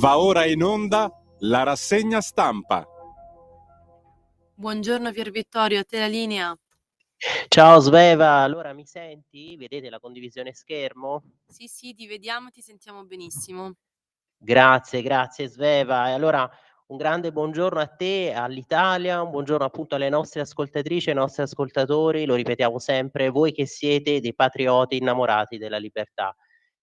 Va ora in onda la rassegna stampa. Buongiorno Pier Vittorio, a te la linea. Ciao Sveva, allora mi senti? Vedete la condivisione schermo? Sì, ti vediamo, ti sentiamo benissimo. Grazie Sveva. E allora un grande buongiorno a te, all'Italia, un buongiorno appunto alle nostre ascoltatrici e ai nostri ascoltatori, lo ripetiamo sempre, voi che siete dei patrioti innamorati della libertà.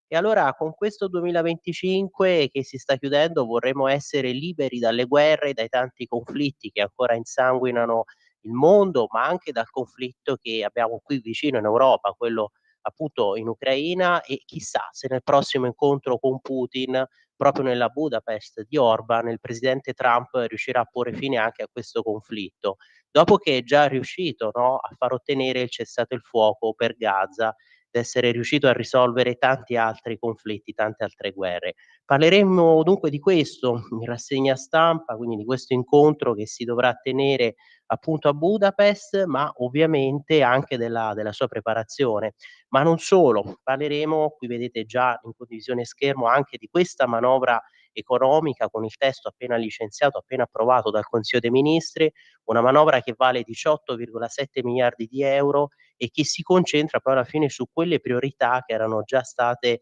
E allora con questo 2025 che si sta chiudendo vorremmo essere liberi dalle guerre e dai tanti conflitti che ancora insanguinano il mondo, ma anche dal conflitto che abbiamo qui vicino in Europa, quello appunto in Ucraina, e chissà se nel prossimo incontro con Putin, proprio nella Budapest di Orban, il presidente Trump riuscirà a porre fine anche a questo conflitto, dopo che è già riuscito, no, a far ottenere il cessate il fuoco per Gaza, ed essere riuscito a risolvere tanti altri conflitti, tante altre guerre. Parleremo dunque di questo in rassegna stampa, quindi di questo incontro che si dovrà tenere appunto a Budapest, ma ovviamente anche della sua preparazione. Ma non solo, parleremo, qui vedete già in condivisione schermo, anche di questa manovra economica con il testo appena licenziato, appena approvato dal Consiglio dei Ministri, una manovra che vale 18,7 miliardi di euro e che si concentra poi alla fine su quelle priorità che erano già state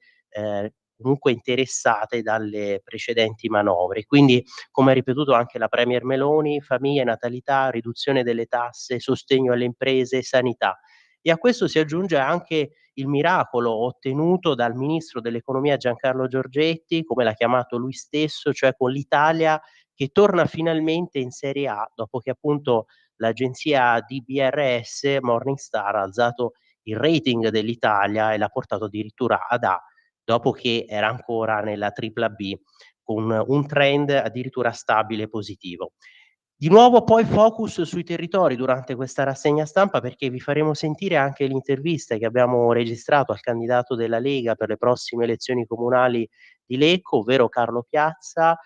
comunque interessate dalle precedenti manovre. Quindi, come ha ripetuto anche la premier Meloni, famiglia e natalità, riduzione delle tasse, sostegno alle imprese, sanità. E a questo si aggiunge anche il miracolo ottenuto dal ministro dell'economia Giancarlo Giorgetti, come l'ha chiamato lui stesso, cioè con l'Italia che torna finalmente in Serie A dopo che appunto l'agenzia DBRS Morningstar ha alzato il rating dell'Italia e l'ha portato addirittura ad A, dopo che era ancora nella tripla B, con un trend addirittura stabile positivo. Di nuovo poi focus sui territori durante questa rassegna stampa, perché vi faremo sentire anche l'intervista che abbiamo registrato al candidato della Lega per le prossime elezioni comunali di Lecco, ovvero Carlo Piazza.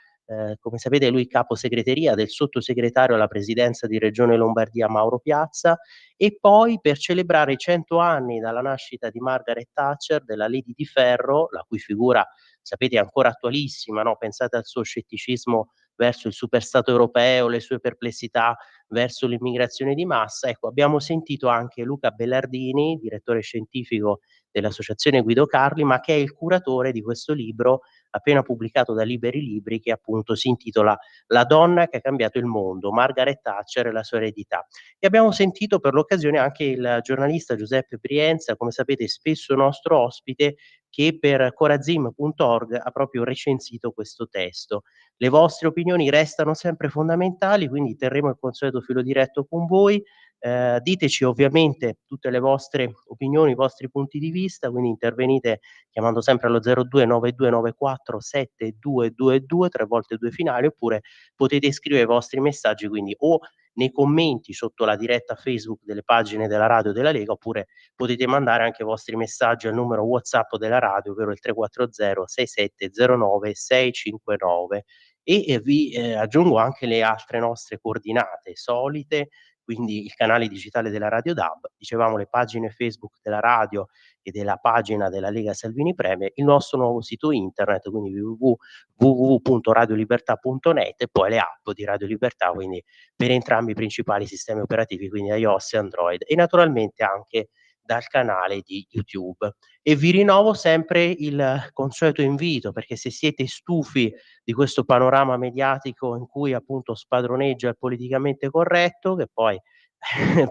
Come sapete lui capo segreteria del sottosegretario alla presidenza di Regione Lombardia Mauro Piazza, e poi per celebrare i 100 anni dalla nascita di Margaret Thatcher, della Lady di Ferro, la cui figura sapete è ancora attualissima, no, pensate al suo scetticismo verso il superstato europeo, le sue perplessità verso l'immigrazione di massa. Ecco, abbiamo sentito anche Luca Bellardini, direttore scientifico dell'associazione Guido Carli, ma che è il curatore di questo libro appena pubblicato da Liberi Libri, che appunto si intitola La donna che ha cambiato il mondo, Margaret Thatcher e la sua eredità. E abbiamo sentito per l'occasione anche il giornalista Giuseppe Brienza, come sapete spesso nostro ospite, che per Corazim.org ha proprio recensito questo testo. Le vostre opinioni restano sempre fondamentali, quindi terremo il consueto filo diretto con voi. Diteci ovviamente tutte le vostre opinioni, i vostri punti di vista, quindi intervenite chiamando sempre allo 0292947222, 3 volte 2 finali, oppure potete scrivere i vostri messaggi, quindi o nei commenti sotto la diretta Facebook delle pagine della radio della Lega, oppure potete mandare anche i vostri messaggi al numero WhatsApp della radio, ovvero il 340 6709 659. E vi aggiungo anche le altre nostre coordinate solite, quindi il canale digitale della Radio DAB, dicevamo le pagine Facebook della radio e della pagina della Lega Salvini Premier, il nostro nuovo sito internet, quindi www.radiolibertà.net, e poi le app di Radio Libertà, quindi per entrambi i principali sistemi operativi, quindi iOS e Android, e naturalmente anche dal canale di YouTube. E vi rinnovo sempre il consueto invito, perché se siete stufi di questo panorama mediatico in cui appunto spadroneggia il politicamente corretto, che poi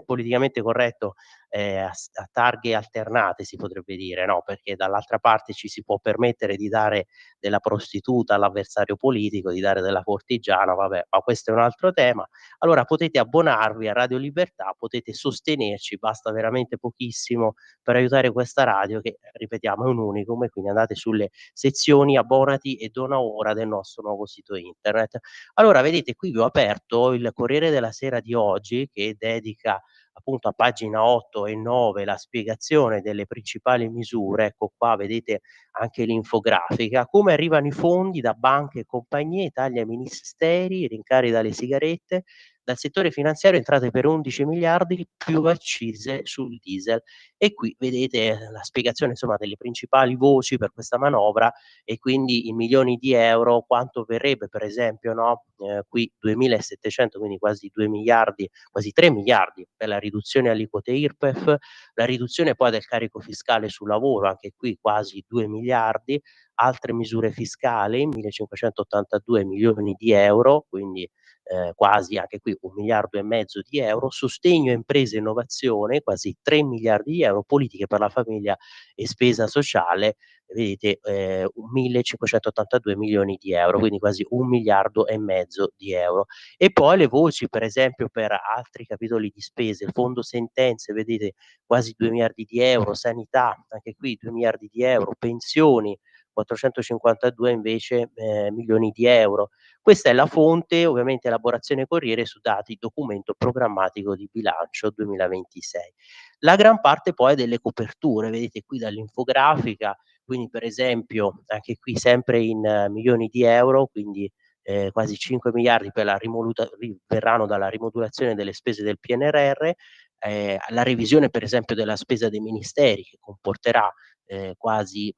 politicamente corretto a targhe alternate si potrebbe dire, no, perché dall'altra parte ci si può permettere di dare della prostituta all'avversario politico, di dare della cortigiana, vabbè, ma questo è un altro tema. Allora potete abbonarvi a Radio Libertà, potete sostenerci, basta veramente pochissimo per aiutare questa radio che, ripetiamo, è un unicum, e quindi andate sulle sezioni abbonati e dona ora del nostro nuovo sito internet. Allora vedete, qui vi ho aperto il Corriere della Sera di oggi, che dedica appunto a pagina 8 e 9 la spiegazione delle principali misure. Ecco qua vedete anche l'infografica, come arrivano i fondi da banche e compagnie, tagli ai ministeri, rincari dalle sigarette, dal settore finanziario entrate per 11 miliardi più accise sul diesel. E qui vedete la spiegazione insomma delle principali voci per questa manovra e quindi in milioni di euro quanto verrebbe per esempio, no, qui 2.700 quindi quasi 2 miliardi, quasi 3 miliardi per la riduzione aliquote IRPEF, la riduzione poi del carico fiscale sul lavoro, anche qui quasi 2 miliardi, altre misure fiscali, 1.582 milioni di euro, quindi quasi anche qui 1,5 miliardi di euro, sostegno a imprese e innovazione, quasi 3 miliardi di euro, politiche per la famiglia e spesa sociale, vedete, 1.582 milioni di euro, quindi quasi 1,5 miliardi di euro. E poi le voci, per esempio, per altri capitoli di spese, il fondo sentenze, vedete quasi 2 miliardi di euro, sanità, anche qui 2 miliardi di euro, pensioni 452 invece, milioni di euro. Questa è la fonte, ovviamente elaborazione Corriere su dati documento programmatico di bilancio 2026. La gran parte poi è delle coperture, vedete qui dall'infografica, quindi per esempio anche qui sempre in milioni di euro, quindi, quasi 5 miliardi per la verranno dalla rimodulazione delle spese del PNRR, la revisione per esempio della spesa dei ministeri che comporterà, quasi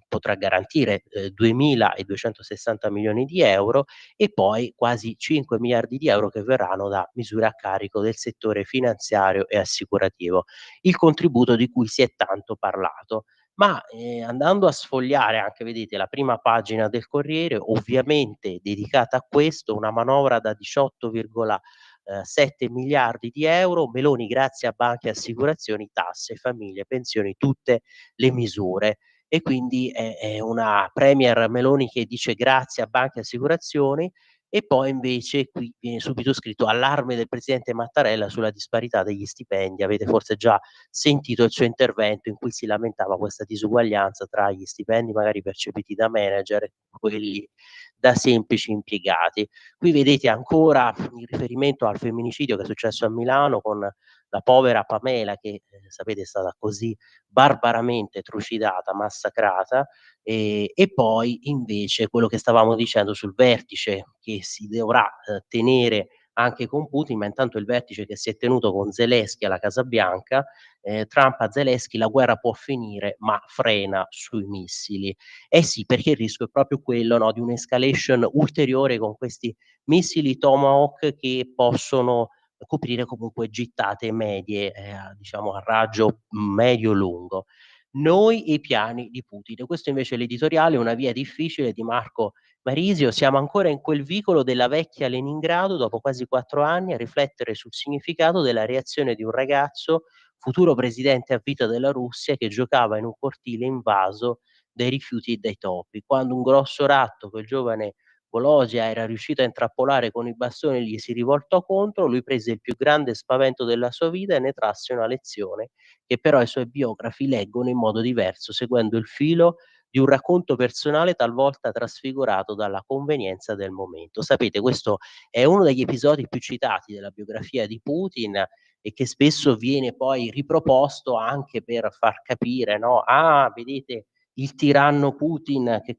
potrà garantire, 2.260 milioni di euro e poi quasi 5 miliardi di euro che verranno da misure a carico del settore finanziario e assicurativo. Il contributo di cui si è tanto parlato. Ma, andando a sfogliare anche vedete la prima pagina del Corriere, ovviamente dedicata a questo, una manovra da 18,7 miliardi di euro, Meloni grazie a banche e assicurazioni, tasse, famiglie, pensioni, tutte le misure. E quindi è una premier Meloni che dice grazie a banche e assicurazioni e poi invece qui viene subito scritto: "Allarme del presidente Mattarella sulla disparità degli stipendi". Avete forse già sentito il suo intervento in cui si lamentava questa disuguaglianza tra gli stipendi magari percepiti da manager e quelli da semplici impiegati. Qui vedete ancora il riferimento al femminicidio che è successo a Milano con la povera Pamela che, sapete è stata così barbaramente trucidata, massacrata, e poi invece quello che stavamo dicendo sul vertice che si dovrà, tenere anche con Putin, ma intanto il vertice che si è tenuto con Zelensky alla Casa Bianca, Trump a Zelensky: "La guerra può finire, ma frena sui missili". Eh sì, perché il rischio è proprio quello, no, di un'escalation ulteriore con questi missili Tomahawk che possono coprire comunque gittate medie, diciamo a raggio medio-lungo. Noi e i piani di Putin. Questo invece è l'editoriale "Una via difficile" di Marco Marisio. Siamo ancora in quel vicolo della vecchia Leningrado, dopo quasi 4 anni, a riflettere sul significato della reazione di un ragazzo, futuro presidente a vita della Russia, che giocava in un cortile invaso dai rifiuti e dai topi. Quando un grosso ratto, quel giovane Volodya, era riuscito a intrappolare con i bastoni e gli si rivoltò contro, lui prese il più grande spavento della sua vita e ne trasse una lezione che però i suoi biografi leggono in modo diverso, seguendo il filo di un racconto personale talvolta trasfigurato dalla convenienza del momento. Sapete, questo è uno degli episodi più citati della biografia di Putin e che spesso viene poi riproposto anche per far capire, no: "Ah, vedete il tiranno Putin che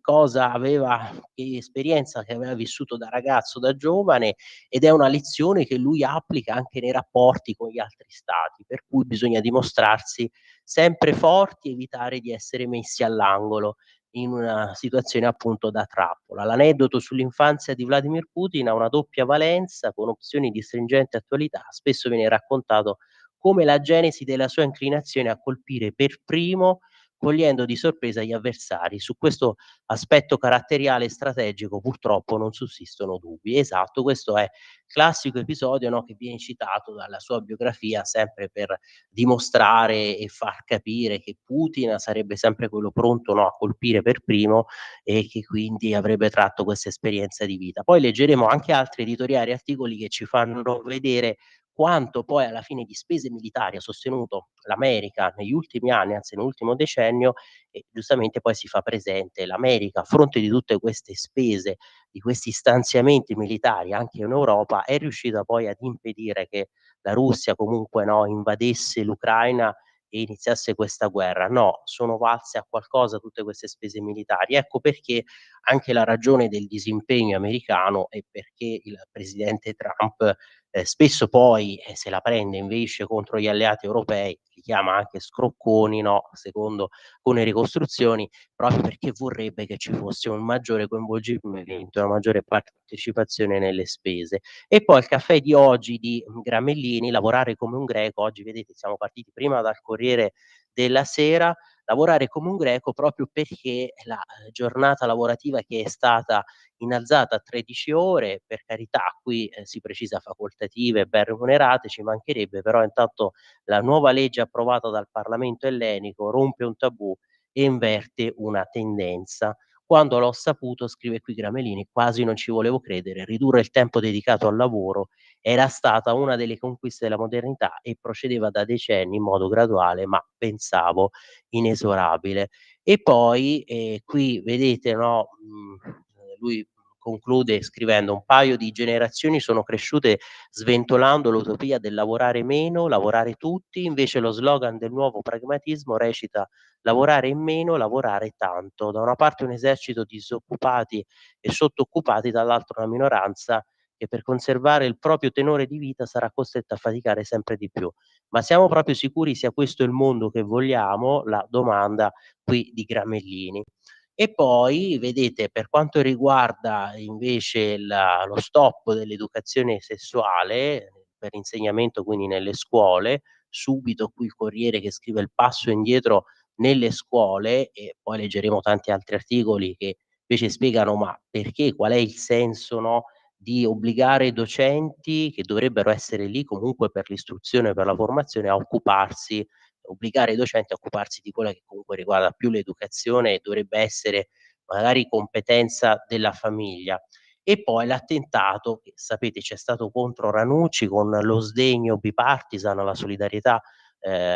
esperienza che aveva vissuto da ragazzo, da giovane, ed è una lezione che lui applica anche nei rapporti con gli altri stati, per cui bisogna dimostrarsi sempre forti, evitare di essere messi all'angolo in una situazione appunto da trappola. L'aneddoto sull'infanzia di Vladimir Putin ha una doppia valenza con opzioni di stringente attualità. Spesso viene raccontato come la genesi della sua inclinazione a colpire per primo, cogliendo di sorpresa gli avversari. Su questo aspetto caratteriale e strategico purtroppo non sussistono dubbi. Esatto, questo è classico episodio, no, che viene citato dalla sua biografia sempre per dimostrare e far capire che Putin sarebbe sempre quello pronto, no, a colpire per primo e che quindi avrebbe tratto questa esperienza di vita. Poi leggeremo anche altri editoriali e articoli che ci fanno vedere quanto poi alla fine di spese militari ha sostenuto l'America negli ultimi anni, anzi nell'ultimo decennio, e giustamente poi si fa presente l'America a fronte di tutte queste spese, di questi stanziamenti militari anche in Europa, è riuscita poi ad impedire che la Russia comunque, no, invadesse l'Ucraina e iniziasse questa guerra. No, sono valse a qualcosa tutte queste spese militari. Ecco perché anche la ragione del disimpegno americano è perché il presidente Trump spesso poi, se la prende invece contro gli alleati europei, li chiama anche scrocconi, no, secondo alcune ricostruzioni, proprio perché vorrebbe che ci fosse un maggiore coinvolgimento, una maggiore partecipazione nelle spese. E poi il caffè di oggi di Gramellini, "Lavorare come un greco", oggi vedete siamo partiti prima dal Corriere della Sera, lavorare come un greco proprio perché la, giornata lavorativa che è stata innalzata a 13 ore, per carità qui, si precisa facoltative e ben remunerate, ci mancherebbe, però intanto la nuova legge approvata dal Parlamento ellenico rompe un tabù e inverte una tendenza. Quando l'ho saputo, scrive qui Gramellini, quasi non ci volevo credere, ridurre il tempo dedicato al lavoro era stata una delle conquiste della modernità e procedeva da decenni in modo graduale, ma pensavo inesorabile. E poi, qui vedete, no, lui conclude scrivendo: "Un paio di generazioni sono cresciute sventolando l'utopia del lavorare meno, lavorare tutti, invece lo slogan del nuovo pragmatismo recita: lavorare meno, lavorare tanto". Da una parte un esercito di disoccupati e sottooccupati, dall'altra una minoranza che per conservare il proprio tenore di vita sarà costretta a faticare sempre di più. Ma siamo proprio sicuri sia questo il mondo che vogliamo? La domanda qui di Gramellini. E poi vedete, per quanto riguarda invece lo stop dell'educazione sessuale per insegnamento, quindi nelle scuole, subito qui il Corriere che scrive: "Il passo indietro nelle scuole", e poi leggeremo tanti altri articoli che invece spiegano ma perché, qual è il senso, no, di obbligare i docenti, che dovrebbero essere lì comunque per l'istruzione, per la formazione, a occuparsi, obbligare i docenti a occuparsi di quella che comunque riguarda più l'educazione e dovrebbe essere magari competenza della famiglia. E poi l'attentato che sapete c'è stato contro Ranucci, con lo sdegno bipartisan, la solidarietà,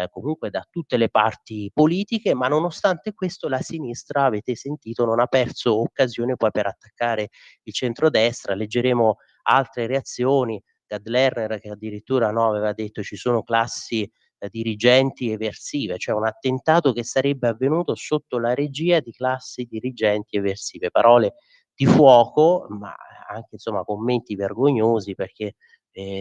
comunque da tutte le parti politiche, ma nonostante questo la sinistra, avete sentito, non ha perso occasione poi per attaccare il centrodestra. Leggeremo altre reazioni, Gad Lerner che addirittura, no, aveva detto: "Ci sono classi, dirigenti eversive", cioè un attentato che sarebbe avvenuto sotto la regia di classi dirigenti eversive. Parole di fuoco, ma anche insomma commenti vergognosi perché,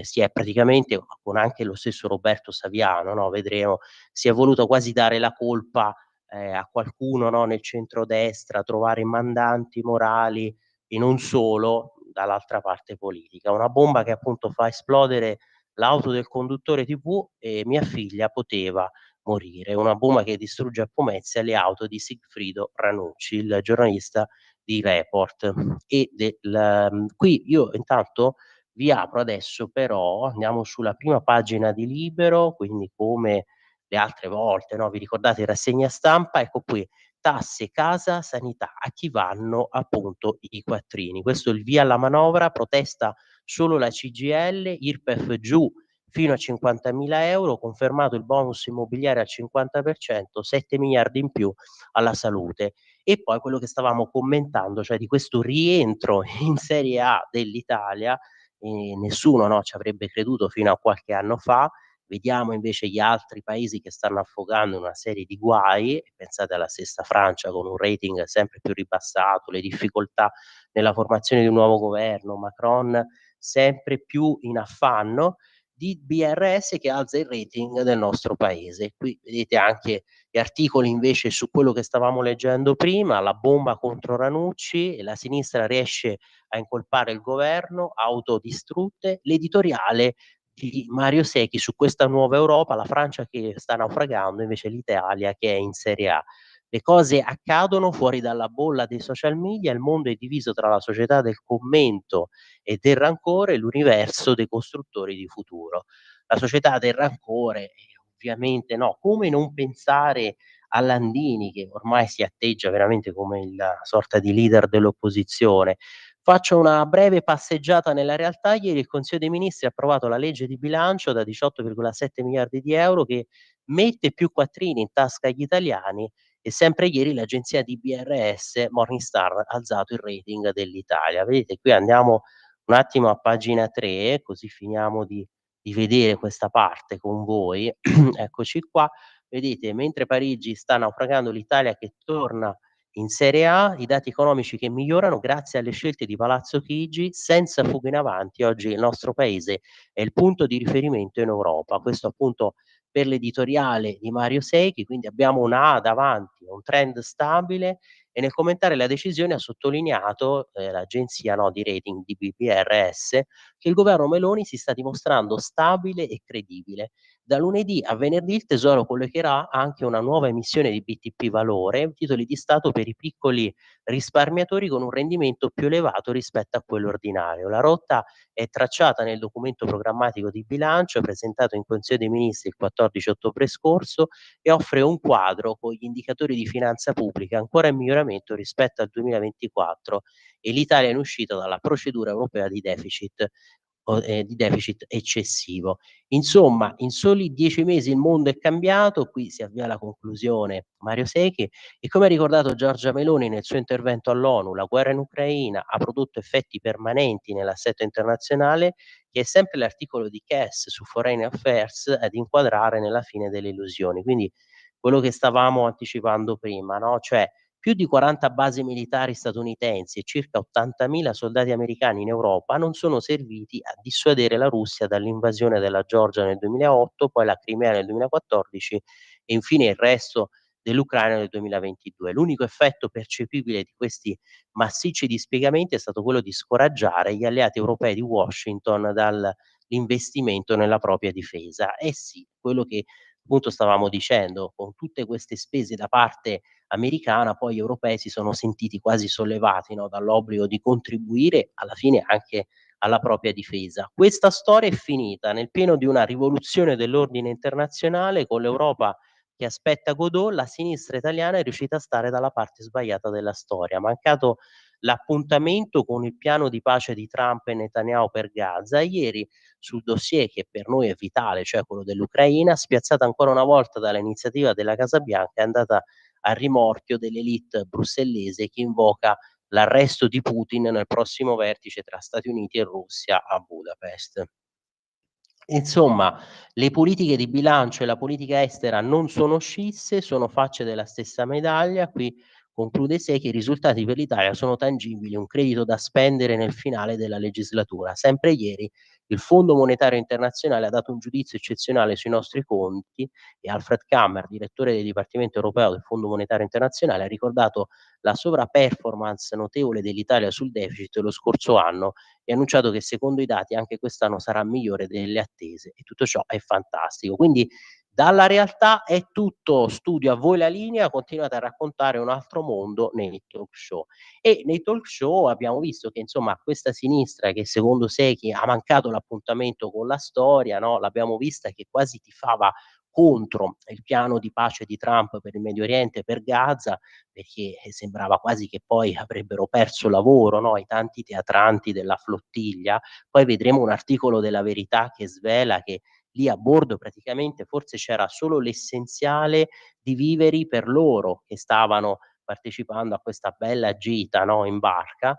si è praticamente, con anche lo stesso Roberto Saviano, no, vedremo, si è voluto quasi dare la colpa, a qualcuno, no, nel centrodestra, trovare mandanti morali e non solo dall'altra parte politica. Una bomba che appunto fa esplodere l'auto del conduttore TV e mia figlia poteva morire. Una bomba che distrugge a Pomezia le auto di Sigfrido Ranucci, il giornalista di Report. Qui io intanto vi apro adesso, però andiamo sulla prima pagina di Libero, quindi come le altre volte, no, vi ricordate rassegna stampa, ecco qui: tasse, casa, sanità, a chi vanno appunto i quattrini. Questo è il via alla manovra, protesta solo la CGIL, IRPEF giù fino a 50.000 €, confermato il bonus immobiliare al 50%, 7 miliardi in più alla salute. E poi quello che stavamo commentando, cioè di questo rientro in Serie A dell'Italia, nessuno, no, ci avrebbe creduto fino a qualche anno fa. Vediamo invece gli altri paesi che stanno affogando in una serie di guai, pensate alla stessa Francia con un rating sempre più ribassato, le difficoltà nella formazione di un nuovo governo, Macron sempre più in affanno, di BRS che alza il rating del nostro paese. Qui vedete anche gli articoli invece su quello che stavamo leggendo prima, la bomba contro Ranucci e la sinistra riesce a incolpare il governo, auto distrutte, l'editoriale di Mario Secchi su questa nuova Europa, la Francia che sta naufragando, invece l'Italia che è in Serie A. Le cose accadono fuori dalla bolla dei social media, il mondo è diviso tra la società del commento e del rancore e l'universo dei costruttori di futuro. La società del rancore, ovviamente no, come non pensare a Landini che ormai si atteggia veramente come il sorta di leader dell'opposizione. Faccio una breve passeggiata nella realtà. Ieri il Consiglio dei Ministri ha approvato la legge di bilancio da 18,7 miliardi di euro che mette più quattrini in tasca agli italiani e sempre ieri l'agenzia DBRS Morningstar ha alzato il rating dell'Italia. Vedete qui andiamo un attimo a pagina 3, così finiamo di vedere questa parte con voi. Eccoci qua. Vedete, mentre Parigi sta naufragando, l'Italia che torna In Serie A i dati economici che migliorano grazie alle scelte di Palazzo Chigi, senza fuga in avanti. Oggi il nostro paese è il punto di riferimento in Europa. Questo appunto per l'editoriale di Mario Secchi, quindi abbiamo una A davanti, un trend stabile, e nel commentare la decisione ha sottolineato, l'agenzia, no, di rating di BPRS, che il governo Meloni si sta dimostrando stabile e credibile. Da lunedì a venerdì il Tesoro collocherà anche una nuova emissione di BTP Valore, titoli di Stato per i piccoli risparmiatori con un rendimento più elevato rispetto a quello ordinario. La rotta è tracciata nel documento programmatico di bilancio presentato in Consiglio dei Ministri il 14 ottobre scorso e offre un quadro con gli indicatori di finanza pubblica ancora in miglioramento rispetto al 2024 e l'Italia in uscita dalla procedura europea di deficit eccessivo. Insomma, in soli 10 mesi il mondo è cambiato, qui si avvia alla conclusione Mario Secchi, e come ha ricordato Giorgia Meloni nel suo intervento all'ONU, la guerra in Ucraina ha prodotto effetti permanenti nell'assetto internazionale, che è sempre l'articolo di Cass su Foreign Affairs ad inquadrare nella fine delle illusioni. Quindi quello che stavamo anticipando prima, no, cioè più di 40 basi militari statunitensi e circa 80.000 soldati americani in Europa non sono serviti a dissuadere la Russia dall'invasione della Georgia nel 2008, poi la Crimea nel 2014 e infine il resto dell'Ucraina nel 2022. L'unico effetto percepibile di questi massicci dispiegamenti è stato quello di scoraggiare gli alleati europei di Washington dall'investimento nella propria difesa. Eh sì, quello che appunto stavamo dicendo, con tutte queste spese da parte americana, poi gli europei si sono sentiti quasi sollevati, no, dall'obbligo di contribuire alla fine anche alla propria difesa. Questa storia è finita nel pieno di una rivoluzione dell'ordine internazionale, con l'Europa che aspetta Godot. La sinistra italiana è riuscita a stare dalla parte sbagliata della storia. Mancato l'appuntamento con il piano di pace di Trump e Netanyahu per Gaza, ieri sul dossier che per noi è vitale, cioè quello dell'Ucraina, spiazzata ancora una volta dall'iniziativa della Casa Bianca, è andata a rimorchio dell'élite brussellese che invoca l'arresto di Putin nel prossimo vertice tra Stati Uniti e Russia a Budapest. Insomma, le politiche di bilancio e la politica estera non sono scisse, sono facce della stessa medaglia. Qui conclude Secchi: i risultati per l'Italia sono tangibili, un credito da spendere nel finale della legislatura. Sempre ieri il Fondo Monetario Internazionale ha dato un giudizio eccezionale sui nostri conti e Alfred Kammer, direttore del Dipartimento Europeo del Fondo Monetario Internazionale, ha ricordato la sovraperformance notevole dell'Italia sul deficit lo scorso anno e ha annunciato che secondo i dati anche quest'anno sarà migliore delle attese, e tutto ciò è fantastico. Quindi dalla realtà è tutto. Studio a voi la linea, continuate a raccontare un altro mondo nei talk show. E nei talk show abbiamo visto che insomma questa sinistra che secondo Secchi ha mancato l'appuntamento con la storia, no, l'abbiamo vista che quasi tifava contro il piano di pace di Trump per il Medio Oriente, per Gaza, perché sembrava quasi che poi avrebbero perso lavoro, no, i tanti teatranti della flottiglia. Poi vedremo un articolo della Verità che svela che lì a bordo praticamente forse c'era solo l'essenziale di viveri per loro che stavano partecipando a questa bella gita, no, in barca,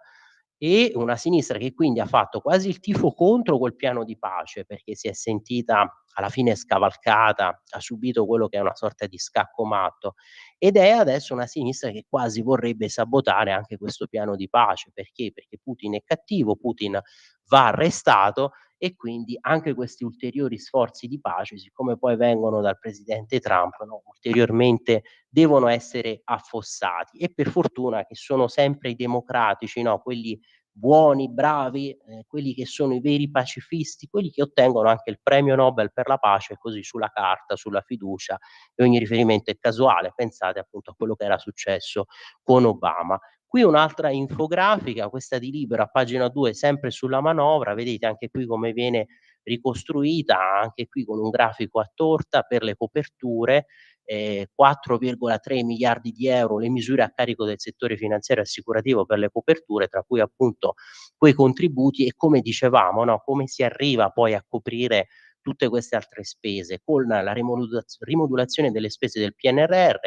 e una sinistra che quindi ha fatto quasi il tifo contro quel piano di pace, perché si è sentita alla fine scavalcata, ha subito quello che è una sorta di scacco matto, ed è adesso una sinistra che quasi vorrebbe sabotare anche questo piano di pace. Perché? Perché Putin è cattivo, Putin va arrestato, e quindi anche questi ulteriori sforzi di pace, siccome poi vengono dal presidente Trump, no, ulteriormente devono essere affossati. E per fortuna che sono sempre i democratici, no, quelli buoni, bravi, quelli che sono i veri pacifisti, quelli che ottengono anche il premio Nobel per la pace, così sulla carta, sulla fiducia, e ogni riferimento è casuale. Pensate appunto a quello che era successo con Obama. Qui un'altra infografica, questa di Libero a pagina 2, sempre sulla manovra, vedete anche qui come viene ricostruita, anche qui con un grafico a torta per le coperture, 4,3 miliardi di euro le misure a carico del settore finanziario e assicurativo per le coperture, tra cui appunto quei contributi, e come dicevamo, no, come si arriva poi a coprire tutte queste altre spese con la rimodulazione delle spese del PNRR.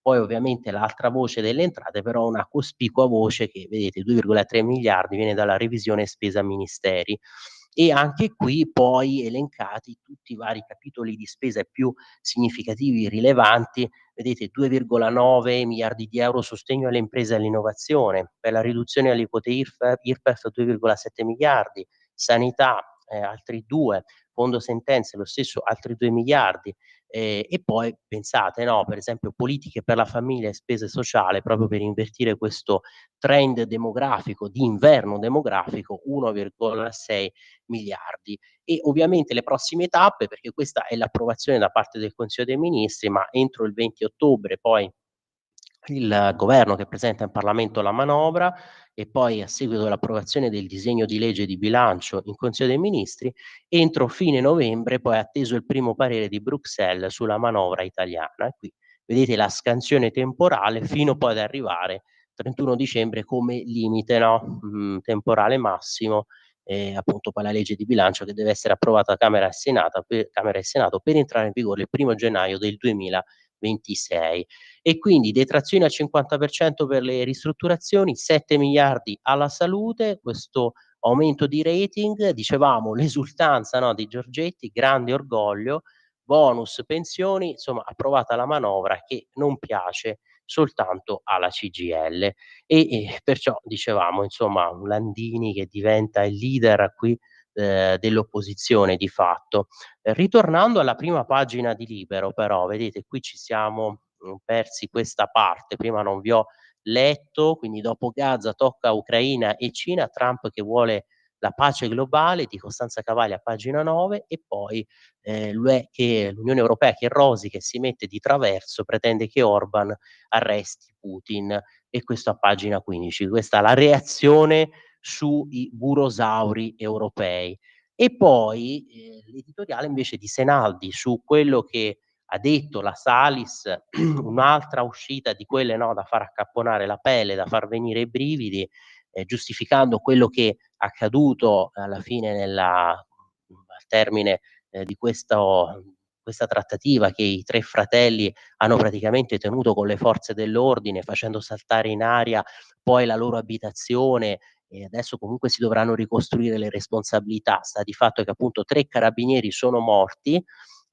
Poi ovviamente l'altra voce delle entrate, però una cospicua voce che vedete 2,3 miliardi viene dalla revisione spesa ministeri. e anche qui poi elencati tutti i vari capitoli di spesa più significativi, rilevanti. Vedete 2,9 miliardi di euro sostegno alle imprese e all'innovazione, per la riduzione aliquote IRPEF 2,7 miliardi, sanità altri 2, fondo sentenze lo stesso altri 2 miliardi, e poi pensate, no, per esempio politiche per la famiglia e spese sociale, proprio per invertire questo trend demografico, di inverno demografico, 1,6 miliardi. E ovviamente le prossime tappe, perché questa è l'approvazione da parte del Consiglio dei Ministri, ma entro il 20 ottobre poi il governo che presenta in Parlamento la manovra e poi a seguito dell'approvazione del disegno di legge di bilancio in Consiglio dei Ministri, entro fine novembre poi è atteso il primo parere di Bruxelles sulla manovra italiana. E qui vedete la scansione temporale fino poi ad arrivare 31 dicembre come limite, no, temporale massimo, appunto poi la legge di bilancio che deve essere approvata da Camera e Senato per entrare in vigore il 1° gennaio del 2026. E quindi detrazione al 50% per le ristrutturazioni, 7 miliardi alla salute, questo aumento di rating, dicevamo l'esultanza, no, di Giorgetti, grande orgoglio, bonus pensioni, insomma approvata la manovra che non piace soltanto alla CGIL e perciò dicevamo insomma un Landini che diventa il leader qui dell'opposizione di fatto. Ritornando alla prima pagina di Libero però, vedete qui ci siamo, persi questa parte, prima non vi ho letto, quindi dopo Gaza tocca Ucraina e Cina, Trump che vuole la pace globale di Costanza Cavalli a pagina 9 e poi, l'Unione Europea che rosica e si mette di traverso, pretende che Orban arresti Putin e questo a pagina 15. Questa la reazione sui burosauri europei. E poi, l'editoriale invece di Senaldi su quello che ha detto la Salis, un'altra uscita di quelle, no, da far accapponare la pelle, da far venire i brividi, giustificando quello che è accaduto alla fine al termine, di questa trattativa che i 3 fratelli hanno praticamente tenuto con le forze dell'ordine, facendo saltare in aria poi la loro abitazione e adesso comunque si dovranno ricostruire le responsabilità. Sta di fatto che appunto 3 carabinieri sono morti,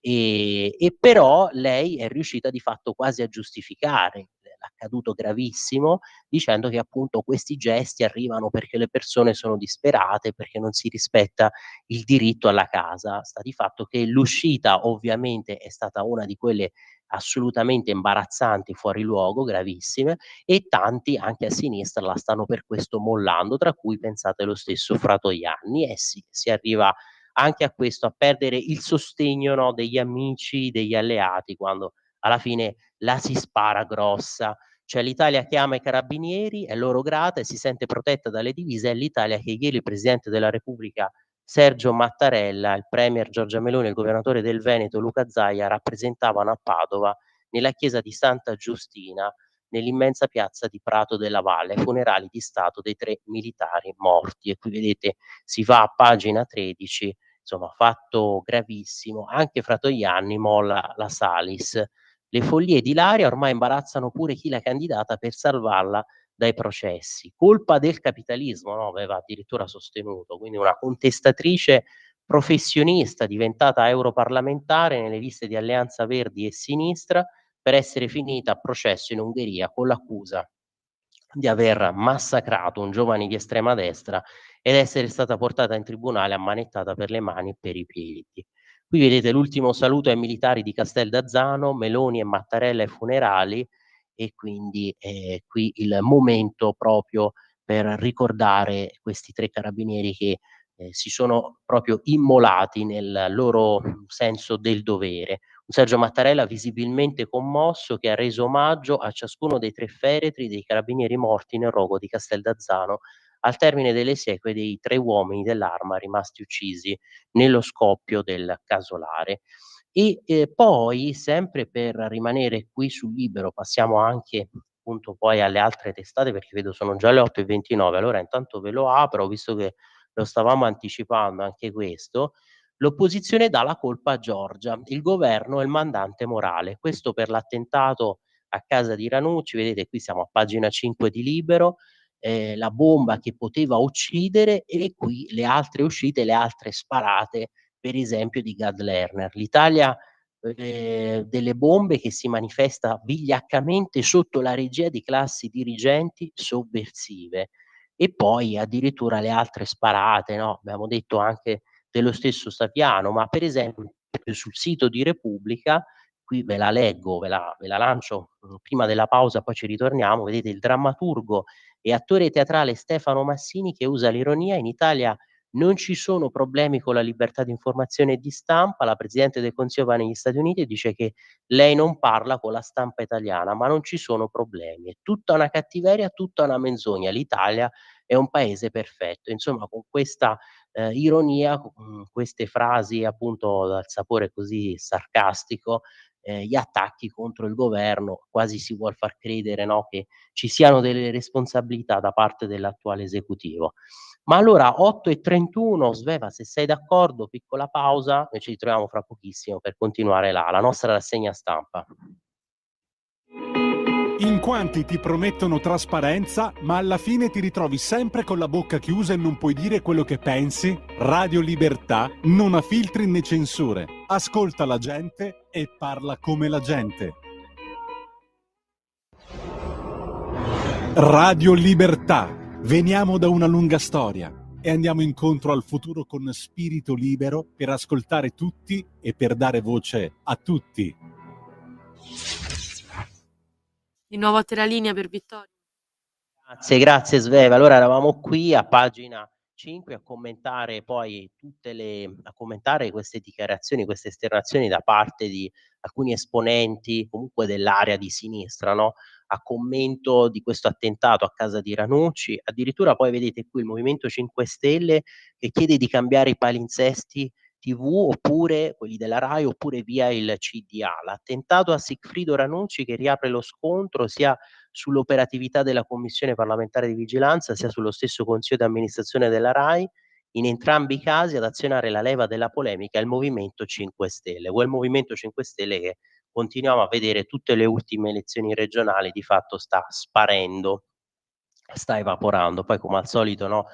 e però lei è riuscita di fatto quasi a giustificare l'accaduto gravissimo, dicendo che appunto questi gesti arrivano perché le persone sono disperate, perché non si rispetta il diritto alla casa. Sta di fatto che l'uscita ovviamente è stata una di quelle assolutamente imbarazzanti, fuori luogo, gravissime, e tanti anche a sinistra la stanno per questo mollando, tra cui pensate lo stesso Fratoianni. Eh sì, si arriva anche a questo, a perdere il sostegno, no, degli amici, degli alleati, quando alla fine la si spara grossa. Cioè l'Italia che ama i carabinieri, è loro grata e si sente protetta dalle divise, è l'Italia che ieri il Presidente della Repubblica Sergio Mattarella, il premier Giorgia Meloni e il governatore del Veneto Luca Zaia rappresentavano a Padova nella chiesa di Santa Giustina, nell'immensa piazza di Prato della Valle, ai funerali di Stato dei 3 militari morti. E qui vedete si va a pagina 13, insomma fatto gravissimo. Anche Fratoianni molla la Salis. Le follie di Ilaria ormai imbarazzano pure chi l'ha candidata per salvarla dai processi. Colpa del capitalismo, no, aveva addirittura sostenuto, quindi una contestatrice professionista diventata europarlamentare nelle liste di Alleanza Verdi e Sinistra per essere finita a processo in Ungheria con l'accusa di aver massacrato un giovane di estrema destra ed essere stata portata in tribunale ammanettata per le mani e per i piedi. Qui vedete l'ultimo saluto ai militari di Casteldazzano, Meloni e Mattarella ai funerali e quindi qui il momento proprio per ricordare questi 3 carabinieri che, si sono proprio immolati nel loro senso del dovere. Un Sergio Mattarella visibilmente commosso che ha reso omaggio a ciascuno dei 3 feretri dei carabinieri morti nel rogo di Casteldazzano al termine delle esequie dei 3 uomini dell'Arma rimasti uccisi nello scoppio del casolare. E, poi sempre per rimanere qui sul Libero, passiamo anche appunto poi alle altre testate perché vedo sono già le 8:29, allora intanto ve lo apro, visto che lo stavamo anticipando anche questo. L'opposizione dà la colpa a Giorgia, il governo è il mandante morale. Questo per l'attentato a casa di Ranucci, vedete qui siamo a pagina 5 di Libero, la bomba che poteva uccidere e qui le altre uscite, le altre sparate, per esempio di Gad Lerner. L'Italia delle bombe che si manifesta vigliaccamente sotto la regia di classi dirigenti sovversive. E poi addirittura le altre sparate, no, abbiamo detto anche dello stesso Saviano, ma per esempio sul sito di Repubblica, qui ve la leggo, ve la lancio, prima della pausa, poi ci ritorniamo, vedete il drammaturgo e attore teatrale Stefano Massini che usa l'ironia: "In Italia non ci sono problemi con la libertà di informazione e di stampa, la Presidente del Consiglio va negli Stati Uniti e dice che lei non parla con la stampa italiana, ma non ci sono problemi. È tutta una cattiveria, tutta una menzogna. L'Italia è un paese perfetto." Insomma, con questa, ironia, queste frasi appunto dal sapore così sarcastico, gli attacchi contro il governo, quasi si vuol far credere, no, che ci siano delle responsabilità da parte dell'attuale esecutivo. Ma allora 8:31, Sveva, se sei d'accordo, piccola pausa e ci ritroviamo fra pochissimo per continuare la nostra rassegna stampa. In quanti ti promettono trasparenza, ma alla fine ti ritrovi sempre con la bocca chiusa e non puoi dire quello che pensi? Radio Libertà non ha filtri né censure. Ascolta la gente e parla come la gente. Radio Libertà. Veniamo da una lunga storia e andiamo incontro al futuro con spirito libero per ascoltare tutti e per dare voce a tutti. Di nuovo a te la linea per Vittorio. Grazie Sveva. Allora eravamo qui a pagina 5 a commentare poi a commentare queste dichiarazioni, queste esternazioni da parte di alcuni esponenti comunque dell'area di sinistra, no, a commento di questo attentato a casa di Ranucci. Addirittura poi vedete qui il Movimento 5 Stelle che chiede di cambiare i palinsesti TV oppure quelli della Rai oppure via il CDA. L'attentato a Sigfrido Ranucci che riapre lo scontro sia sull'operatività della commissione parlamentare di vigilanza, sia sullo stesso consiglio di amministrazione della RAI. In entrambi i casi ad azionare la leva della polemica è il Movimento 5 Stelle, quel Movimento 5 Stelle che continuiamo a vedere tutte le ultime elezioni regionali di fatto sta sparendo, sta evaporando. Poi come al solito, no,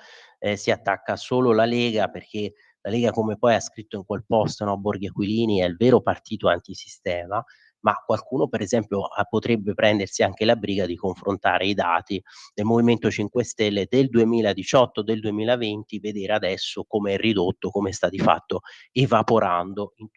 si attacca solo la Lega perché la Lega, come poi ha scritto in quel post, no, Borghi Aquilini, è il vero partito antisistema, ma qualcuno per esempio potrebbe prendersi anche la briga di confrontare i dati del Movimento 5 Stelle del 2018, del 2020, vedere adesso come è ridotto, come sta di fatto evaporando in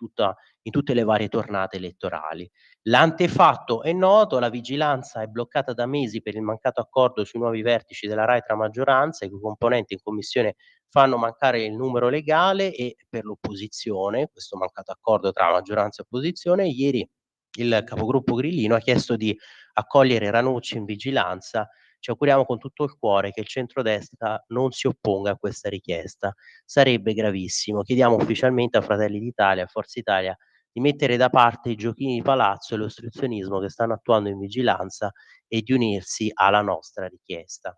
tutte le varie tornate elettorali. L'antefatto è noto, la vigilanza è bloccata da mesi per il mancato accordo sui nuovi vertici della RAI tra maggioranza, i cui componenti in commissione fanno mancare il numero legale e per l'opposizione, questo mancato accordo tra maggioranza e opposizione, ieri il capogruppo grillino ha chiesto di accogliere Ranucci in vigilanza. Ci auguriamo con tutto il cuore che il centrodestra non si opponga a questa richiesta. Sarebbe gravissimo. Chiediamo ufficialmente a Fratelli d'Italia, a Forza Italia, di mettere da parte i giochini di palazzo e l'ostruzionismo che stanno attuando in vigilanza e di unirsi alla nostra richiesta.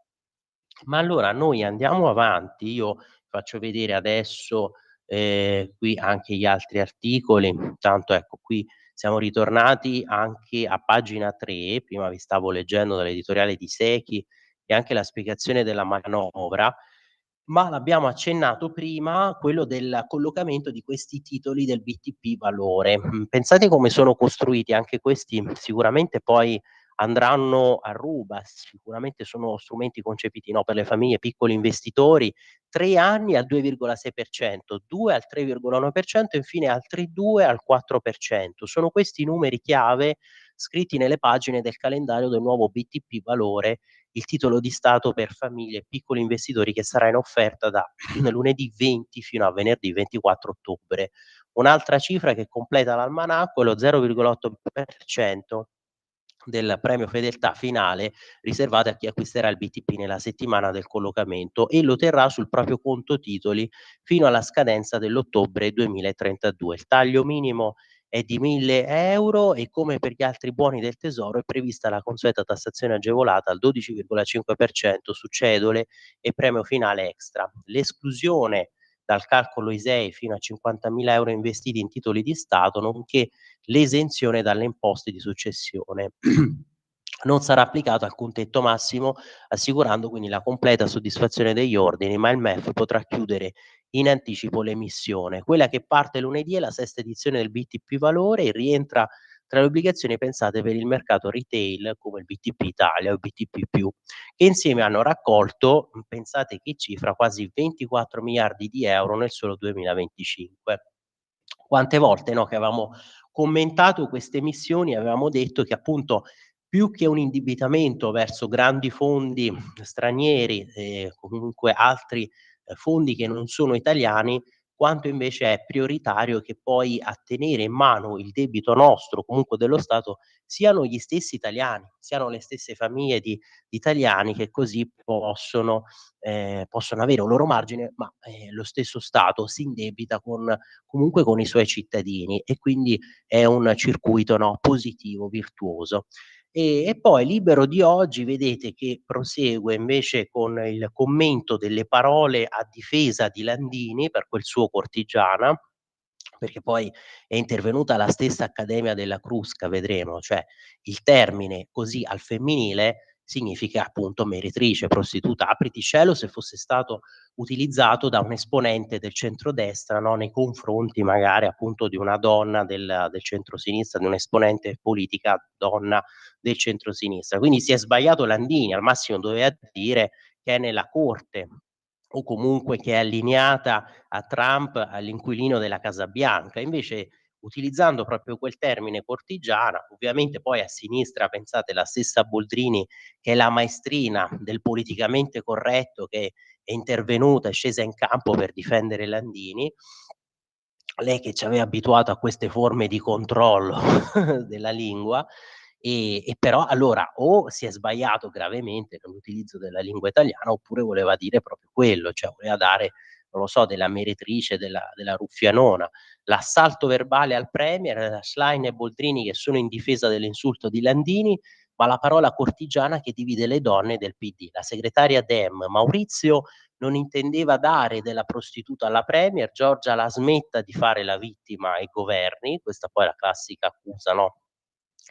Ma allora noi andiamo avanti, io faccio vedere adesso, qui anche gli altri articoli, intanto ecco qui siamo ritornati anche a pagina 3, prima vi stavo leggendo dall'editoriale di Secchi e anche la spiegazione della manovra, ma l'abbiamo accennato prima, quello del collocamento di questi titoli del BTP Valore. Pensate come sono costruiti, anche questi sicuramente poi andranno a ruba, sicuramente sono strumenti concepiti, no, per le famiglie, piccoli investitori, 3 anni al 2,6%, 2 al 3,1% e infine altri 2 al 4%. Sono questi i numeri chiave scritti nelle pagine del calendario del nuovo BTP Valore, il titolo di Stato per famiglie e piccoli investitori che sarà in offerta da lunedì 20 fino a venerdì 24 ottobre. Un'altra cifra che completa l'almanacco è lo 0,8% del premio fedeltà finale riservato a chi acquisterà il BTP nella settimana del collocamento e lo terrà sul proprio conto titoli fino alla scadenza dell'ottobre 2032. Il taglio minimo è di 1.000 € e come per gli altri buoni del tesoro è prevista la consueta tassazione agevolata al 12,5% su cedole e premio finale extra. L'esclusione dal calcolo ISEE fino a 50.000 € investiti in titoli di Stato, nonché l'esenzione dalle imposte di successione. non sarà applicato alcun tetto massimo, assicurando quindi la completa soddisfazione degli ordini, ma il MEF potrà chiudere in anticipo l'emissione. Quella che parte lunedì è la sesta edizione del BTP Valore e rientra tra le obbligazioni pensate per il mercato retail come il BTP Italia o il BTP+, che insieme hanno raccolto, pensate che cifra, quasi 24 miliardi di euro nel solo 2025. Quante volte, no, che avevamo commentato queste emissioni, avevamo detto che appunto più che un indebitamento verso grandi fondi stranieri e comunque altri, fondi che non sono italiani, quanto invece è prioritario che poi a tenere in mano il debito nostro, comunque dello Stato, siano gli stessi italiani, siano le stesse famiglie di italiani che così possono avere un loro margine, ma, lo stesso Stato si indebita comunque con i suoi cittadini e quindi è un circuito, no, positivo, virtuoso. E poi Libero di oggi vedete che prosegue invece con il commento delle parole a difesa di Landini per quel suo Cortigiana, perché poi è intervenuta la stessa Accademia della Crusca, vedremo, cioè il termine così al femminile significa appunto meretrice, prostituta. Apriti cielo se fosse stato utilizzato da un esponente del centrodestra, no, nei confronti magari appunto di una donna del centrosinistra, di un'esponente politica donna del centrosinistra. Quindi si è sbagliato Landini, al massimo doveva dire che è nella corte o comunque che è allineata a Trump, all'inquilino della Casa Bianca. Invece utilizzando proprio quel termine cortigiana, ovviamente poi a sinistra pensate la stessa Boldrini che è la maestrina del politicamente corretto, che è intervenuta, è scesa in campo per difendere Landini, lei che ci aveva abituato a queste forme di controllo della lingua, e però allora o si è sbagliato gravemente nell'utilizzo della lingua italiana, oppure voleva dire proprio quello, cioè voleva dare, non lo so, della meretrice, della ruffianona. L'assalto verbale al premier, Schlein e Boldrini che sono in difesa dell'insulto di Landini, ma la parola cortigiana che divide le donne del PD. La segretaria Dem Maurizio non intendeva dare della prostituta alla premier, Giorgia la smetta di fare la vittima ai governi, questa poi è la classica accusa, no,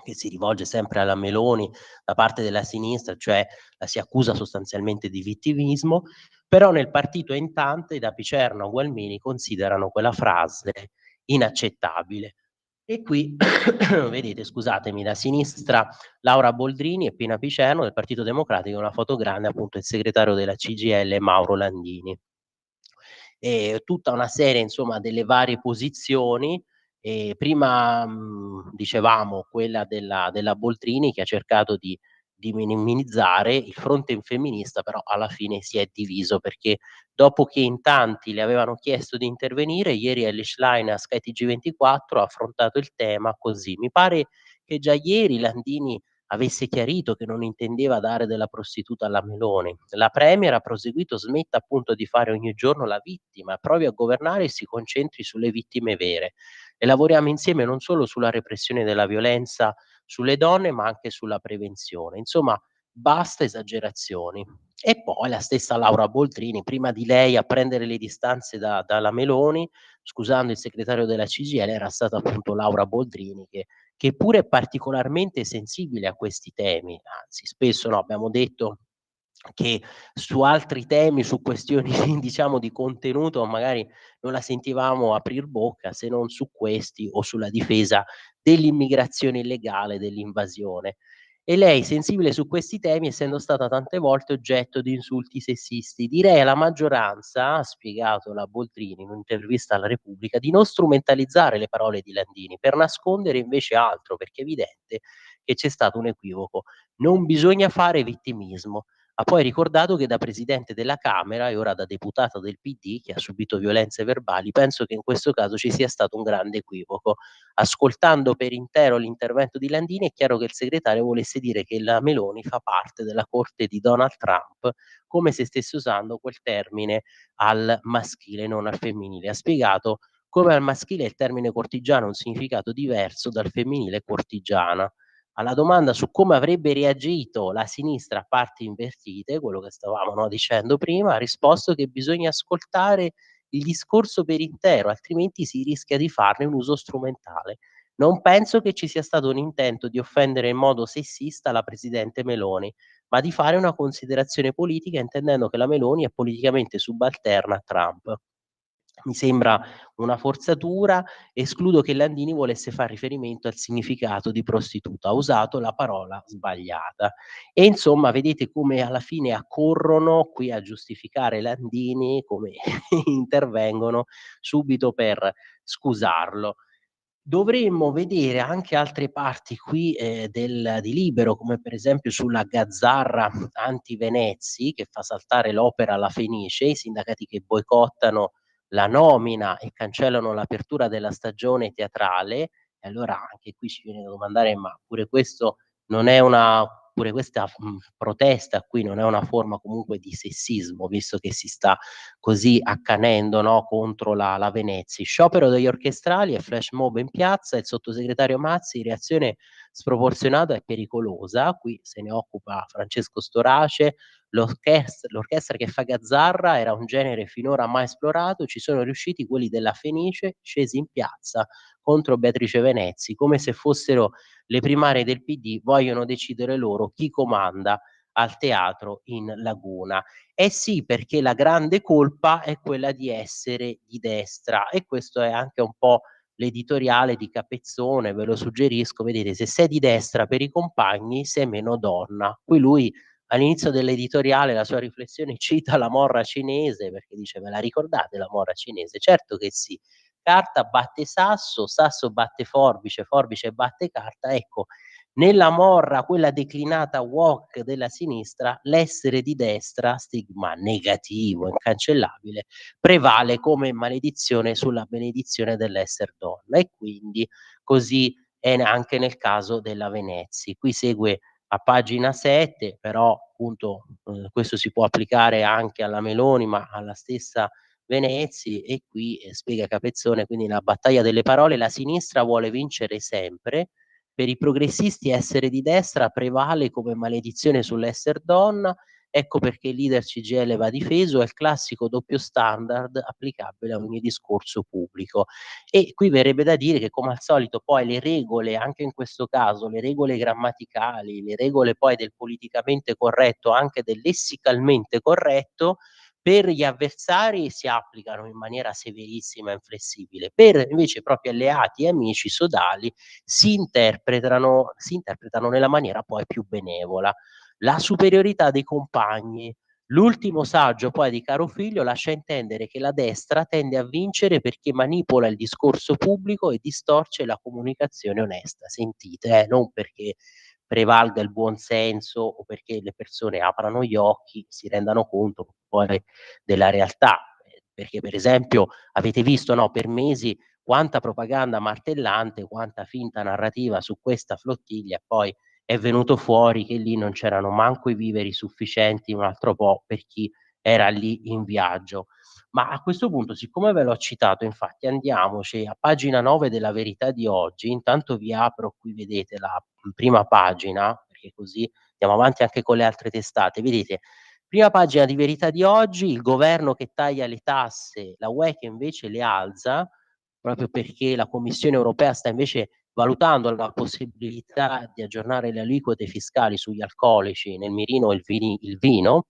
che si rivolge sempre alla Meloni da parte della sinistra, cioè la si accusa sostanzialmente di vittimismo, però nel partito entrante da Picerno a Gualmini considerano quella frase inaccettabile. E qui vedete, scusatemi, da sinistra Laura Boldrini e Pina Picerno, del Partito Democratico, una foto grande appunto il segretario della CGIL Mauro Landini. Tutta una serie insomma delle varie posizioni, prima, dicevamo quella della Boldrini che ha cercato di minimizzare il fronte femminista, però alla fine si è diviso perché dopo che in tanti le avevano chiesto di intervenire, ieri Elly Schlein a Sky TG24 ha affrontato il tema così. Mi pare che già ieri Landini avesse chiarito che non intendeva dare della prostituta alla Meloni. La premier ha proseguito: smetta appunto di fare ogni giorno la vittima, provi a governare e si concentri sulle vittime vere. E lavoriamo insieme non solo sulla repressione della violenza sulle donne, ma anche sulla prevenzione. Insomma, basta esagerazioni. E poi la stessa Laura Boldrini, prima di lei a prendere le distanze dalla Meloni, scusando il segretario della CGIL, era stata appunto Laura Boldrini che pure è particolarmente sensibile a questi temi, anzi spesso, no, abbiamo detto che su altri temi, su questioni diciamo di contenuto magari non la sentivamo aprir bocca, se non su questi o sulla difesa dell'immigrazione illegale, dell'invasione. E lei, sensibile su questi temi, essendo stata tante volte oggetto di insulti sessisti. Direi alla maggioranza, ha spiegato la Boldrini in un'intervista alla Repubblica, di non strumentalizzare le parole di Landini per nascondere invece altro, perché è evidente che c'è stato un equivoco. Non bisogna fare vittimismo. Ha poi ricordato che da presidente della Camera e ora da deputato del PD, che ha subito violenze verbali, penso che in questo caso ci sia stato un grande equivoco. Ascoltando per intero l'intervento di Landini è chiaro che il segretario volesse dire che la Meloni fa parte della corte di Donald Trump, come se stesse usando quel termine al maschile, non al femminile. Ha spiegato come al maschile il termine cortigiano ha un significato diverso dal femminile cortigiana. Alla domanda su come avrebbe reagito la sinistra a parti invertite, quello che stavamo, no, dicendo prima, ha risposto che bisogna ascoltare il discorso per intero, altrimenti si rischia di farne un uso strumentale. Non penso che ci sia stato un intento di offendere in modo sessista la presidente Meloni, ma di fare una considerazione politica intendendo che la Meloni è politicamente subalterna a Trump. Mi sembra una forzatura, escludo che Landini volesse far riferimento al significato di prostituta, ha usato la parola sbagliata. E insomma vedete come alla fine accorrono qui a giustificare Landini, come intervengono subito per scusarlo. Dovremmo vedere anche altre parti qui, di Libero, come per esempio sulla gazzarra anti-Venezzi, che fa saltare l'opera La Fenice, i sindacati che boicottano la nomina e cancellano l'apertura della stagione teatrale. E allora anche qui ci viene da domandare: ma pure questa, protesta qui non è una forma comunque di sessismo, visto che si sta così accanendo, no, contro la Venezzi. Sciopero degli orchestrali e flash mob in piazza, il sottosegretario Mazzi, reazione sproporzionata e pericolosa, qui se ne occupa Francesco Storace, l'orchestra che fa gazzarra era un genere finora mai esplorato, ci sono riusciti quelli della Fenice scesi in piazza contro Beatrice Venezzi, come se fossero le primarie del PD, vogliono decidere loro chi comanda al teatro in Laguna. Eh sì, perché la grande colpa è quella di essere di destra e questo è anche un po' l'editoriale di Capezzone, ve lo suggerisco, vedete, se sei di destra per i compagni sei meno donna. Qui lui all'inizio dell'editoriale la sua riflessione cita la morra cinese perché dice: "Ve la ricordate la morra cinese?" Certo che sì. Carta batte sasso, sasso batte forbice, forbice batte carta. Ecco, nella morra, quella declinata woke della sinistra, l'essere di destra, stigma negativo, incancellabile, prevale come maledizione sulla benedizione dell'esser donna e quindi così è anche nel caso della Venezzi. Qui segue a pagina 7, però appunto, questo si può applicare anche alla Meloni, ma alla stessa Venezzi e qui, spiega Capezzone, quindi la battaglia delle parole, la sinistra vuole vincere sempre, per i progressisti essere di destra prevale come maledizione sull'esser donna, ecco perché il leader CGIL va difeso, è il classico doppio standard applicabile a ogni discorso pubblico. E qui verrebbe da dire che come al solito poi le regole, anche in questo caso, le regole grammaticali, le regole poi del politicamente corretto, anche del lessicalmente corretto, per gli avversari si applicano in maniera severissima e inflessibile, per invece i propri alleati e amici sodali si interpretano nella maniera poi più benevola. La superiorità dei compagni. L'ultimo saggio poi di Carofiglio lascia intendere che la destra tende a vincere perché manipola il discorso pubblico e distorce la comunicazione onesta. Sentite, non perché prevalga il buon senso o perché le persone aprano gli occhi, si rendano conto poi della realtà. Perché per esempio avete visto, no, per mesi quanta propaganda martellante, quanta finta narrativa su questa flottiglia, poi è venuto fuori che lì non c'erano manco i viveri sufficienti, un altro po' per chi era lì in viaggio. Ma a questo punto, siccome ve l'ho citato, infatti andiamoci a pagina 9 della Verità di oggi, intanto vi apro qui vedete la, prima pagina, perché così andiamo avanti anche con le altre testate. Vedete, prima pagina di Verità di oggi, il governo che taglia le tasse, la UE che invece le alza, proprio perché la Commissione europea sta invece valutando la possibilità di aggiornare le aliquote fiscali sugli alcolici, nel mirino il vino.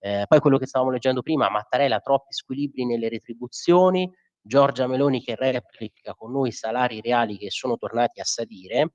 Poi quello che stavamo leggendo prima, Mattarella, troppi squilibri nelle retribuzioni, Giorgia Meloni che replica con noi i salari reali che sono tornati a salire.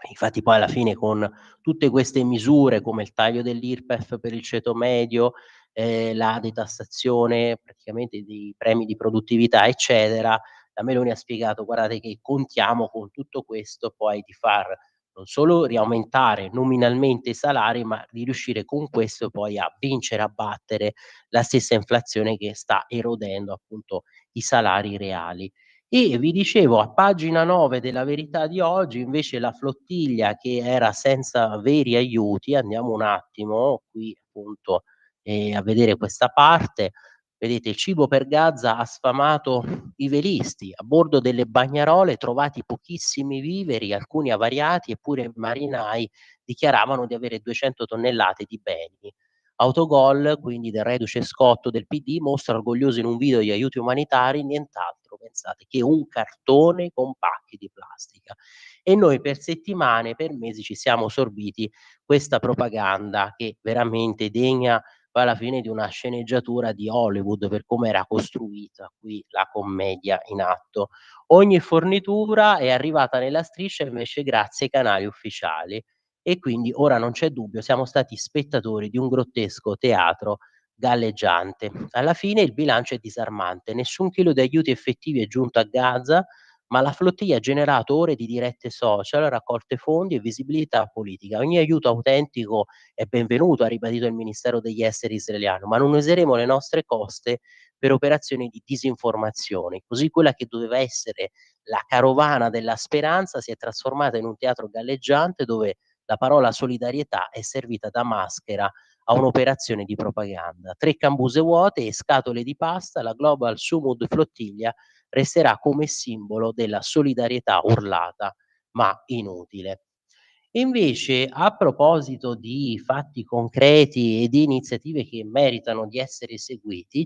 Infatti poi alla fine con tutte queste misure come il taglio dell'IRPEF per il ceto medio, la detassazione praticamente dei premi di produttività, eccetera, la Meloni ha spiegato: "Guardate che contiamo con tutto questo poi di far non solo riaumentare nominalmente i salari, ma di riuscire con questo poi a vincere, a battere la stessa inflazione che sta erodendo appunto i salari reali". E vi dicevo, a pagina 9 della Verità di oggi, invece la flottiglia che era senza veri aiuti, andiamo un attimo qui appunto, a vedere questa parte. Vedete, il cibo per Gaza ha sfamato i velisti. A bordo delle bagnarole trovati pochissimi viveri, alcuni avariati, eppure i marinai dichiaravano di avere 200 tonnellate di beni. Autogol, quindi del reduce Scotto del PD, mostra orgoglioso in un video gli aiuti umanitari, nient'altro, pensate? Che un cartone con pacchi di plastica. E noi per settimane, per mesi ci siamo sorbiti questa propaganda che veramente degna poi alla fine di una sceneggiatura di Hollywood per come era costruita qui la commedia in atto. Ogni fornitura è arrivata nella striscia invece grazie ai canali ufficiali e quindi ora non c'è dubbio, siamo stati spettatori di un grottesco teatro galleggiante. Alla fine il bilancio è disarmante, nessun chilo di aiuti effettivi è giunto a Gaza, ma la flottiglia ha generato ore di dirette social, raccolte fondi e visibilità politica. Ogni aiuto autentico è benvenuto, ha ribadito il Ministero degli Esteri israeliano, ma non useremo le nostre coste per operazioni di disinformazione. Così quella che doveva essere la carovana della speranza si è trasformata in un teatro galleggiante dove la parola solidarietà è servita da maschera a un'operazione di propaganda. 3 cambuse vuote e scatole di pasta, la Global Sumud Flottiglia resterà come simbolo della solidarietà urlata ma inutile. Invece, a proposito di fatti concreti e di iniziative che meritano di essere seguiti,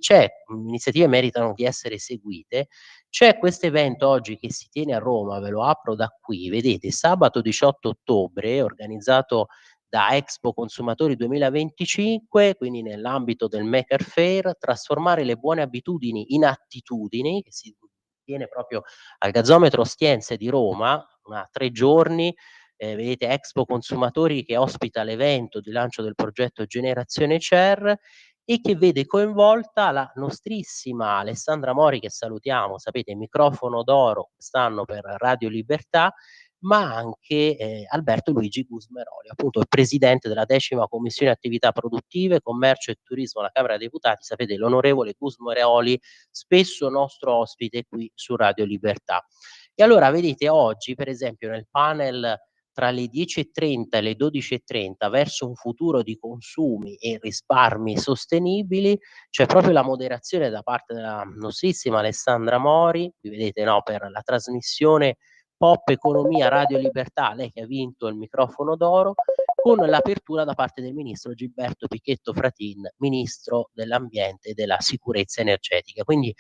iniziative meritano di essere seguite, c'è questo evento oggi che si tiene a Roma, ve lo apro da qui, vedete, sabato 18 ottobre, organizzato da Expo Consumatori 2025, quindi nell'ambito del Maker Faire, trasformare le buone abitudini in attitudini, che si tiene proprio al Gazzometro Ostiense di Roma, 3 giorni, vedete Expo Consumatori che ospita l'evento di lancio del progetto Generazione CER e che vede coinvolta la nostrissima Alessandra Mori, che salutiamo, sapete microfono d'oro quest'anno per Radio Libertà, ma anche, Alberto Luigi Gusmeroli, appunto il presidente della 10ª Commissione Attività Produttive, Commercio e Turismo alla Camera dei Deputati, sapete l'onorevole Gusmeroli, spesso nostro ospite qui su Radio Libertà. E allora vedete oggi, per esempio, nel panel tra le 10:30 e le 12:30 verso un futuro di consumi e risparmi sostenibili, c'è proprio la moderazione da parte della nostrissima Alessandra Mori, qui vedete, no, per la trasmissione Pop Economia Radio Libertà, lei che ha vinto il microfono d'oro, con l'apertura da parte del ministro Gilberto Pichetto Fratin, ministro dell'ambiente e della sicurezza energetica. Quindi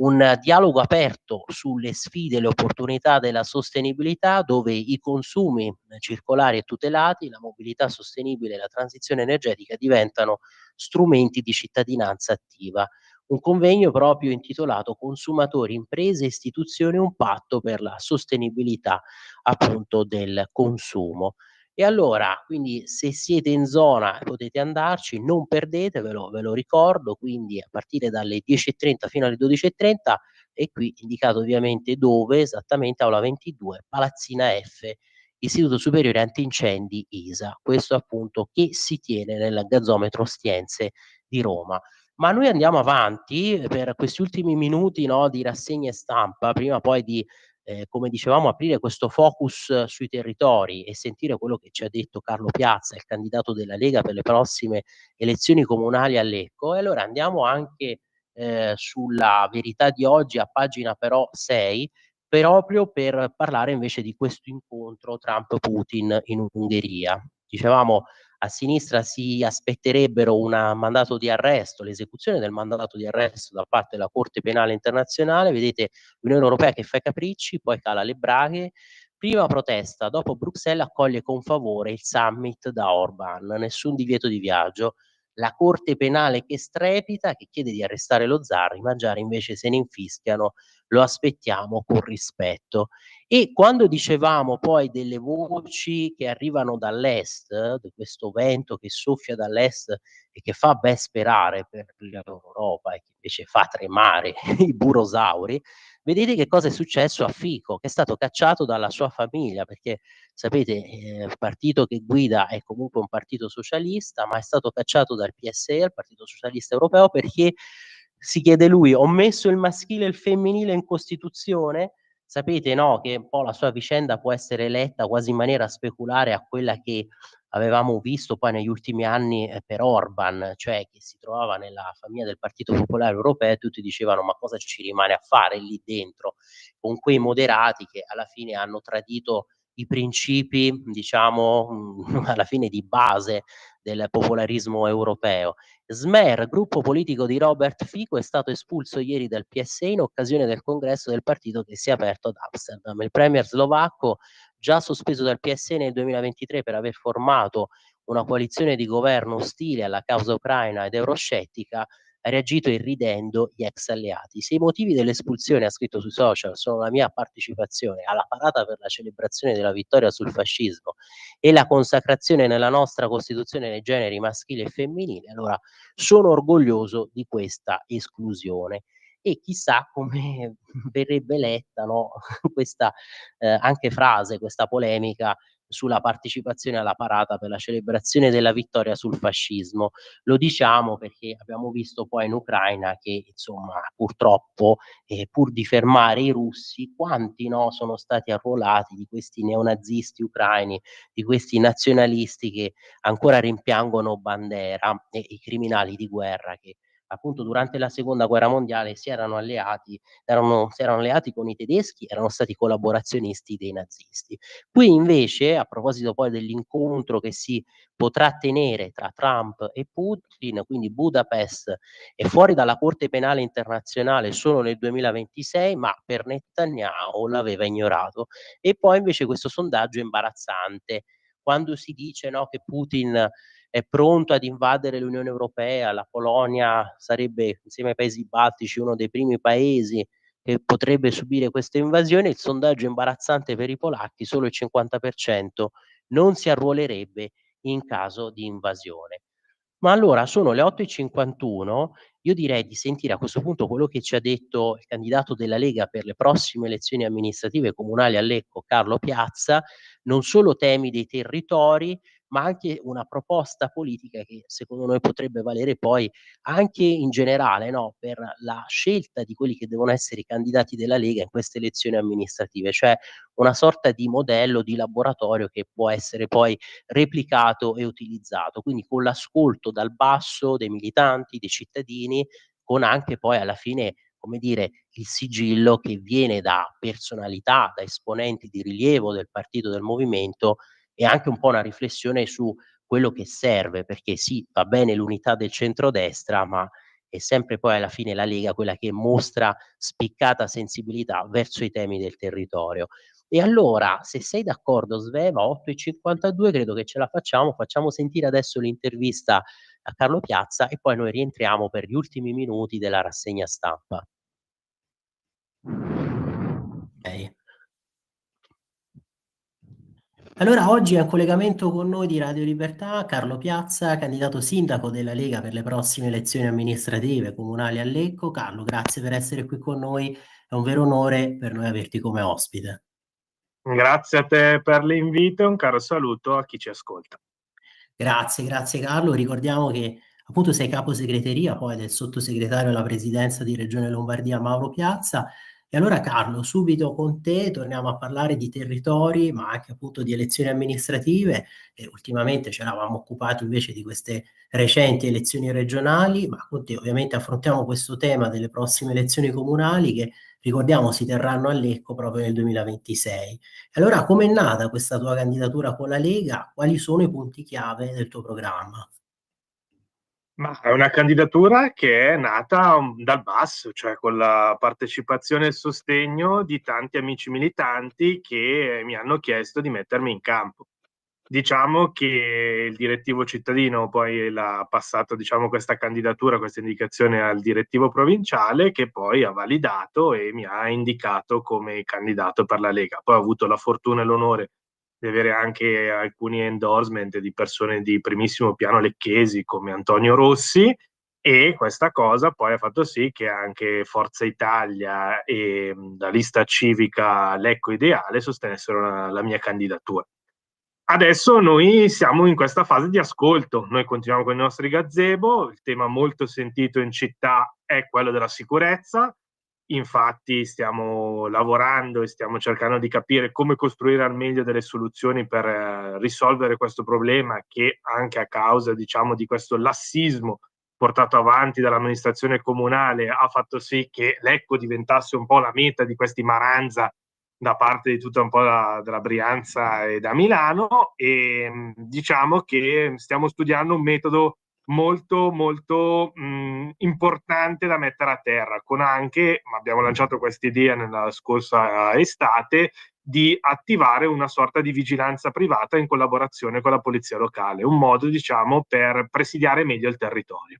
un dialogo aperto sulle sfide e le opportunità della sostenibilità, dove i consumi circolari e tutelati, la mobilità sostenibile e la transizione energetica diventano strumenti di cittadinanza attiva. Un convegno proprio intitolato Consumatori, imprese e istituzioni, un patto per la sostenibilità appunto del consumo. E allora, quindi se siete in zona potete andarci, non perdetevelo, ve lo ricordo, quindi a partire dalle 10:30 fino alle 12:30 e qui indicato ovviamente dove, esattamente Aula 22, Palazzina F, Istituto Superiore Antincendi ISA, questo appunto che si tiene nel Gazzometro Ostiense di Roma. Ma noi andiamo avanti per questi ultimi minuti, no, di rassegna stampa, prima poi di come dicevamo, aprire questo focus sui territori e sentire quello che ci ha detto Carlo Piazza, il candidato della Lega per le prossime elezioni comunali a Lecco. E allora andiamo anche sulla Verità di oggi, a pagina però 6, proprio per parlare invece di questo incontro Trump-Putin in Ungheria. Dicevamo a sinistra si aspetterebbero un mandato di arresto, l'esecuzione del mandato di arresto da parte della Corte Penale Internazionale. Vedete l'Unione Europea che fa i capricci, poi cala le braghe. Prima protesta, dopo Bruxelles accoglie con favore il summit da Orban, nessun divieto di viaggio. La Corte Penale che strepita, che chiede di arrestare lo zar, i magiari invece se ne infischiano, lo aspettiamo con rispetto. E quando dicevamo poi delle voci che arrivano dall'est, di questo vento che soffia dall'est e che fa ben sperare per l'Europa e che invece fa tremare i burosauri, vedete che cosa è successo a Fico, che è stato cacciato dalla sua famiglia, perché sapete, il partito che guida è comunque un partito socialista, ma è stato cacciato dal PSE, il Partito Socialista Europeo, perché si chiede lui: "Ho messo il maschile e il femminile in Costituzione?" Sapete, no, che un po' la sua vicenda può essere letta quasi in maniera speculare a quella che avevamo visto poi negli ultimi anni, per Orban, cioè che si trovava nella famiglia del Partito Popolare Europeo e tutti dicevano: "Ma cosa ci rimane a fare lì dentro con quei moderati che alla fine hanno tradito i principi, diciamo, alla fine di base del popolarismo europeo". Smer, gruppo politico di Robert Fico, è stato espulso ieri dal PSE in occasione del congresso del partito che si è aperto ad Amsterdam. Il premier slovacco, già sospeso dal PSE nel 2023 per aver formato una coalizione di governo ostile alla causa ucraina ed euroscettica, ha reagito irridendo gli ex alleati. Se i motivi dell'espulsione, ha scritto sui social, sono la mia partecipazione alla parata per la celebrazione della vittoria sul fascismo e la consacrazione nella nostra Costituzione dei generi maschile e femminile, allora sono orgoglioso di questa esclusione. E chissà come verrebbe letta, no, questa anche frase, questa polemica sulla partecipazione alla parata per la celebrazione della vittoria sul fascismo. Lo diciamo perché abbiamo visto poi in Ucraina che insomma purtroppo pur di fermare i russi, quanti no, sono stati arruolati di questi neonazisti ucraini, di questi nazionalisti che ancora rimpiangono Bandera e i criminali di guerra che appunto durante la seconda guerra mondiale si erano alleati con i tedeschi, erano stati collaborazionisti dei nazisti. Qui invece, a proposito poi dell'incontro che si potrà tenere tra Trump e Putin, quindi Budapest è fuori dalla Corte Penale Internazionale solo nel 2026, ma per Netanyahu l'aveva ignorato. E poi invece questo sondaggio imbarazzante, quando si dice no, che Putin è pronto ad invadere l'Unione Europea, la Polonia sarebbe insieme ai paesi baltici uno dei primi paesi che potrebbe subire questa invasione, il sondaggio imbarazzante per i polacchi, solo il 50% non si arruolerebbe in caso di invasione. Ma allora sono le 8:51, io direi di sentire a questo punto quello che ci ha detto il candidato della Lega per le prossime elezioni amministrative comunali a Lecco, Carlo Piazza, non solo temi dei territori, ma anche una proposta politica che secondo noi potrebbe valere poi anche in generale, no, per la scelta di quelli che devono essere i candidati della Lega in queste elezioni amministrative, cioè una sorta di modello di laboratorio che può essere poi replicato e utilizzato, quindi con l'ascolto dal basso dei militanti, dei cittadini, con anche poi alla fine, come dire, il sigillo che viene da personalità, da esponenti di rilievo del partito, del movimento e anche un po' una riflessione su quello che serve, perché sì, va bene l'unità del centrodestra, ma è sempre poi alla fine la Lega quella che mostra spiccata sensibilità verso i temi del territorio. E allora, se sei d'accordo Sveva, 8:52 credo che ce la facciamo sentire adesso l'intervista a Carlo Piazza e poi noi rientriamo per gli ultimi minuti della rassegna stampa. Okay. Allora oggi è in collegamento con noi di Radio Libertà Carlo Piazza, candidato sindaco della Lega per le prossime elezioni amministrative comunali a Lecco. Carlo, grazie per essere qui con noi, è un vero onore per noi averti come ospite. Grazie a te per l'invito e un caro saluto a chi ci ascolta. Grazie Carlo. Ricordiamo che appunto sei capo segreteria poi del sottosegretario alla presidenza di Regione Lombardia Mauro Piazza. E allora Carlo, subito con te torniamo a parlare di territori, ma anche appunto di elezioni amministrative. E ultimamente ci eravamo occupati invece di queste recenti elezioni regionali, ma con te ovviamente affrontiamo questo tema delle prossime elezioni comunali che ricordiamo si terranno a Lecco proprio nel 2026. E allora com'è nata questa tua candidatura con la Lega? Quali sono i punti chiave del tuo programma? Ma è una candidatura che è nata dal basso, cioè con la partecipazione e il sostegno di tanti amici militanti che mi hanno chiesto di mettermi in campo. Diciamo che il direttivo cittadino poi l'ha passato, diciamo, questa candidatura, questa indicazione al direttivo provinciale che poi ha validato e mi ha indicato come candidato per la Lega. Poi ho avuto la fortuna e l'onore di avere anche alcuni endorsement di persone di primissimo piano lecchesi come Antonio Rossi e questa cosa poi ha fatto sì che anche Forza Italia e la lista civica Lecco Ideale sostenessero la mia candidatura. Adesso noi siamo in questa fase di ascolto, noi continuiamo con i nostri gazebo, il tema molto sentito in città è quello della sicurezza, infatti stiamo lavorando e stiamo cercando di capire come costruire al meglio delle soluzioni per risolvere questo problema che anche a causa, diciamo, di questo lassismo portato avanti dall'amministrazione comunale ha fatto sì che Lecco diventasse un po' la meta di questi maranza da parte di tutta un po' della Brianza e da Milano e diciamo che stiamo studiando un metodo molto molto importante da mettere a terra, con anche, ma abbiamo lanciato questa idea nella scorsa estate, di attivare una sorta di vigilanza privata in collaborazione con la polizia locale, un modo, diciamo, per presidiare meglio il territorio.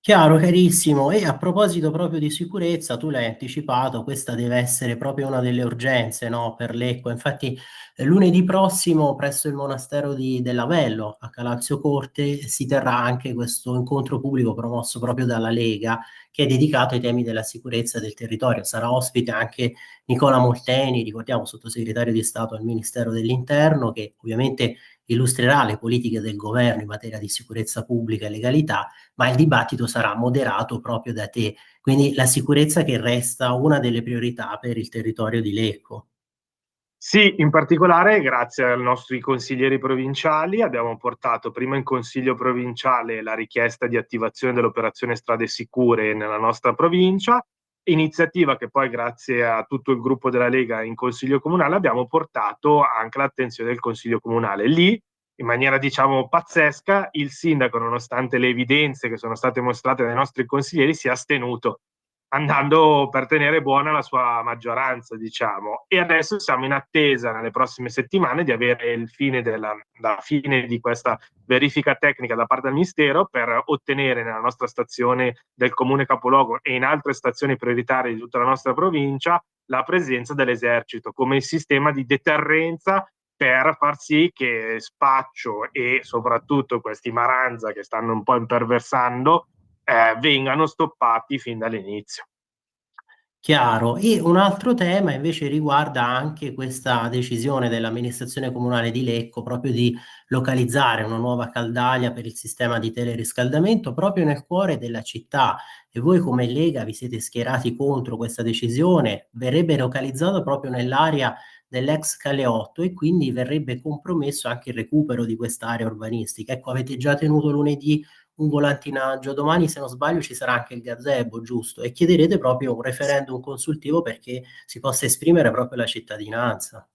Chiaro, chiarissimo. E a proposito proprio di sicurezza, tu l'hai anticipato, questa deve essere proprio una delle urgenze, no, per Lecco. Infatti, lunedì prossimo presso il monastero dell'Avello a Calalzio Corte si terrà anche questo incontro pubblico promosso proprio dalla Lega, che è dedicato ai temi della sicurezza del territorio. Sarà ospite anche Nicola Molteni, ricordiamo sottosegretario di Stato al Ministero dell'Interno, che ovviamente illustrerà le politiche del governo in materia di sicurezza pubblica e legalità, ma il dibattito sarà moderato proprio da te. Quindi la sicurezza che resta una delle priorità per il territorio di Lecco. Sì, in particolare grazie ai nostri consiglieri provinciali abbiamo portato prima in consiglio provinciale la richiesta di attivazione dell'operazione Strade Sicure nella nostra provincia, iniziativa che poi grazie a tutto il gruppo della Lega in consiglio comunale abbiamo portato anche all'attenzione del consiglio comunale. Lì, in maniera diciamo pazzesca, il sindaco, nonostante le evidenze che sono state mostrate dai nostri consiglieri, si è astenuto, andando per tenere buona la sua maggioranza, diciamo. E adesso siamo in attesa nelle prossime settimane di avere la fine di questa verifica tecnica da parte del Ministero per ottenere nella nostra stazione del comune capoluogo e in altre stazioni prioritarie di tutta la nostra provincia la presenza dell'esercito come sistema di deterrenza per far sì che spaccio e soprattutto questi maranza che stanno un po' imperversando vengano stoppati fin dall'inizio. Chiaro. E un altro tema invece riguarda anche questa decisione dell'amministrazione comunale di Lecco proprio di localizzare una nuova caldaia per il sistema di teleriscaldamento proprio nel cuore della città. E voi come Lega vi siete schierati contro questa decisione, verrebbe localizzato proprio nell'area dell'ex Caleotto e quindi verrebbe compromesso anche il recupero di quest'area urbanistica. Ecco, avete già tenuto lunedì un volantinaggio, domani se non sbaglio ci sarà anche il gazebo, giusto? E chiederete proprio un referendum consultivo perché si possa esprimere proprio la cittadinanza.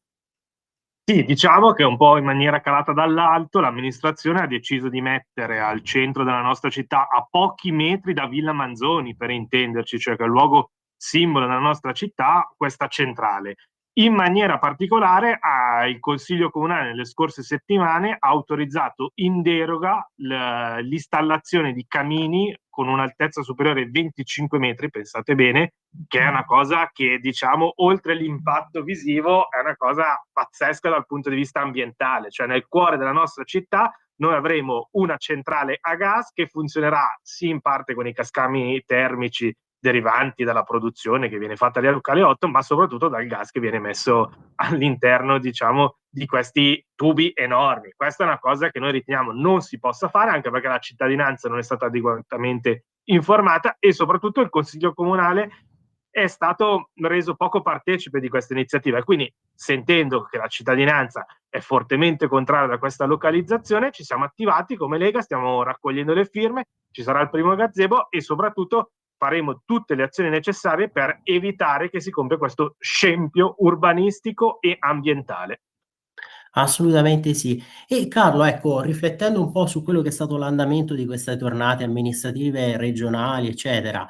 Sì, diciamo che un po' in maniera calata dall'alto l'amministrazione ha deciso di mettere al centro della nostra città, a pochi metri da Villa Manzoni, per intenderci, cioè che è il luogo simbolo della nostra città, questa centrale. In maniera particolare il Consiglio Comunale nelle scorse settimane ha autorizzato in deroga l'installazione di camini con un'altezza superiore ai 25 metri, pensate bene, che è una cosa che, diciamo, oltre l'impatto visivo, è una cosa pazzesca dal punto di vista ambientale. Cioè nel cuore della nostra città noi avremo una centrale a gas che funzionerà sì in parte con i cascami termici derivanti dalla produzione che viene fatta lì a Lucale 8, ma soprattutto dal gas che viene messo all'interno, diciamo, di questi tubi enormi. Questa è una cosa che noi riteniamo non si possa fare, anche perché la cittadinanza non è stata adeguatamente informata e soprattutto il Consiglio Comunale è stato reso poco partecipe di questa iniziativa. E quindi, sentendo che la cittadinanza è fortemente contraria a questa localizzazione, ci siamo attivati come Lega, stiamo raccogliendo le firme, ci sarà il primo gazebo e soprattutto faremo tutte le azioni necessarie per evitare che si compia questo scempio urbanistico e ambientale. Assolutamente sì. E Carlo, ecco, riflettendo un po' su quello che è stato l'andamento di queste tornate amministrative regionali, eccetera,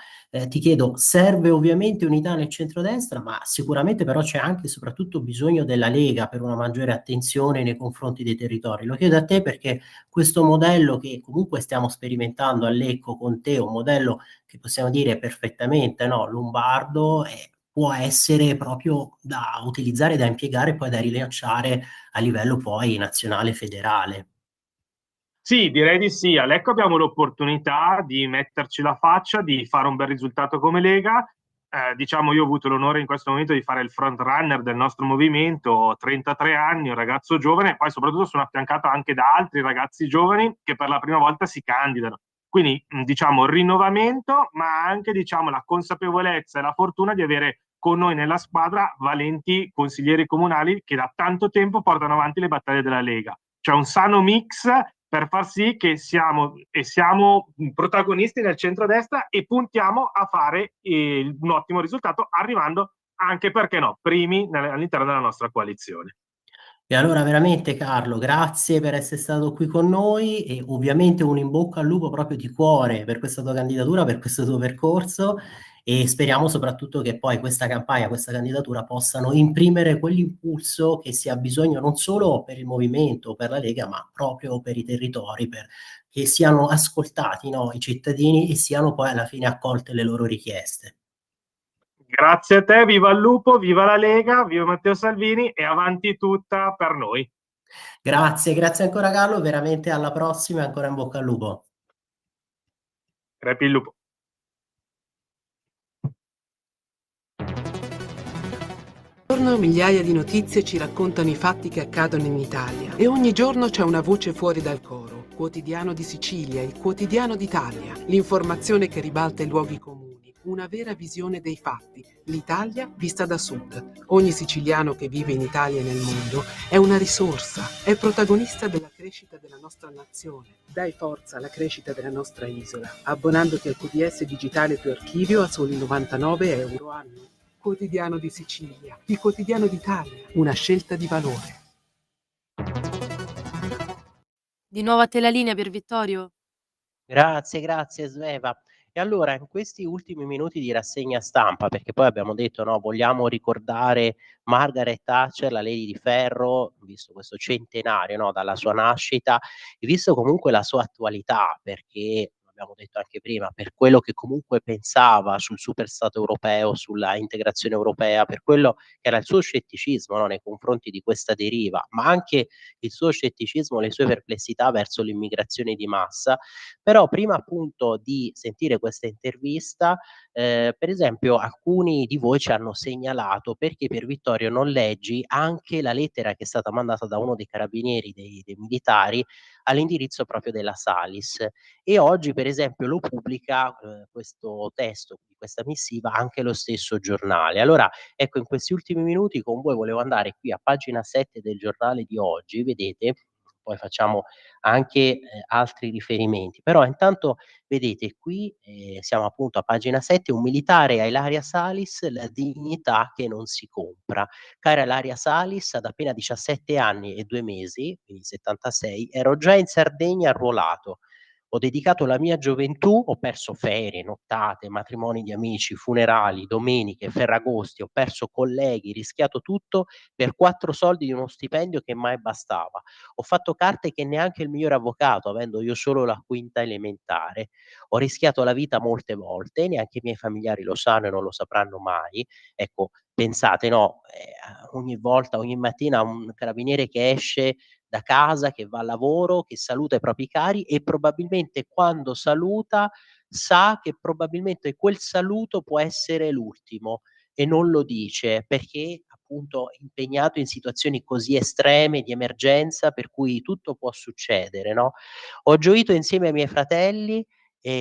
ti chiedo, serve ovviamente unità nel centrodestra, ma sicuramente però c'è anche e soprattutto bisogno della Lega per una maggiore attenzione nei confronti dei territori. Lo chiedo a te perché questo modello che comunque stiamo sperimentando a Lecco con te, un modello che possiamo dire perfettamente, no, lombardo, può essere proprio da utilizzare, da impiegare e poi da rilanciare a livello poi nazionale federale. Sì, direi di sì. A Lecco abbiamo l'opportunità di metterci la faccia, di fare un bel risultato come Lega. Diciamo, io ho avuto l'onore in questo momento di fare il front runner del nostro movimento, ho 33 anni, un ragazzo giovane, e poi soprattutto sono affiancato anche da altri ragazzi giovani che per la prima volta si candidano. Quindi, diciamo, rinnovamento, ma anche, diciamo, la consapevolezza e la fortuna di avere con noi nella squadra valenti consiglieri comunali che da tanto tempo portano avanti le battaglie della Lega. C'è un sano mix per far sì che siamo protagonisti nel centrodestra e puntiamo a fare un ottimo risultato, arrivando anche, perché no, primi all'interno della nostra coalizione. E allora veramente Carlo, grazie per essere stato qui con noi e ovviamente un in bocca al lupo proprio di cuore per questa tua candidatura, per questo tuo percorso e speriamo soprattutto che poi questa campagna, questa candidatura possano imprimere quell'impulso che si ha bisogno non solo per il movimento, per la Lega, ma proprio per i territori, per che siano ascoltati, no, i cittadini e siano poi alla fine accolte le loro richieste. Grazie a te, viva il lupo, viva la Lega, viva Matteo Salvini e avanti tutta per noi. Grazie, grazie ancora Carlo, veramente alla prossima e ancora in bocca al lupo. Crepi il lupo. Giorno migliaia di notizie ci raccontano i fatti che accadono in Italia e ogni giorno c'è una voce fuori dal coro. Quotidiano di Sicilia, il quotidiano d'Italia, l'informazione che ribalta i luoghi comuni, una vera visione dei fatti, l'Italia vista da sud. Ogni siciliano che vive in Italia e nel mondo è una risorsa, è protagonista della crescita della nostra nazione. Dai forza alla crescita della nostra isola, abbonandoti al QDS digitale più archivio a soli 99 euro anno. Quotidiano di Sicilia, il quotidiano d'Italia, una scelta di valore. Di nuovo a te la linea per Vittorio. Grazie Sveva. E allora in questi ultimi minuti di rassegna stampa, perché poi abbiamo detto, no, vogliamo ricordare Margaret Thatcher, la Lady di Ferro, visto questo centenario, no, dalla sua nascita e visto comunque la sua attualità, perché abbiamo detto anche prima, per quello che comunque pensava sul super stato europeo, sulla integrazione europea, per quello che era il suo scetticismo, no, nei confronti di questa deriva, ma anche il suo scetticismo, le sue perplessità verso l'immigrazione di massa. Però prima appunto di sentire questa intervista, per esempio alcuni di voi ci hanno segnalato: "Perché per Vittorio non leggi anche la lettera che è stata mandata da uno dei carabinieri, dei militari, all'indirizzo proprio della Salis?" E oggi per esempio lo pubblica, questo testo di questa missiva anche lo stesso giornale. Allora ecco, in questi ultimi minuti con voi volevo andare qui a pagina 7 del giornale di oggi, vedete, poi facciamo anche, altri riferimenti. Però intanto vedete qui, siamo appunto a pagina 7, un militare a Ilaria Salis, la dignità che non si compra. Cara Ilaria Salis, ad appena 17 anni e 2 mesi, quindi 76, ero già in Sardegna arruolato. Ho dedicato la mia gioventù, ho perso ferie, nottate, matrimoni di amici, funerali, domeniche, ferragosti, ho perso colleghi, rischiato tutto per 4 soldi di uno stipendio che mai bastava. Ho fatto carte che neanche il migliore avvocato, avendo io solo la quinta elementare. Ho rischiato la vita molte volte, neanche i miei familiari lo sanno e non lo sapranno mai. Ecco, pensate, no, ogni volta, ogni mattina un carabiniere che esce da casa, che va al lavoro, che saluta i propri cari e probabilmente quando saluta sa che probabilmente quel saluto può essere l'ultimo e non lo dice perché appunto impegnato in situazioni così estreme di emergenza per cui tutto può succedere, no. Ho gioito insieme ai miei fratelli,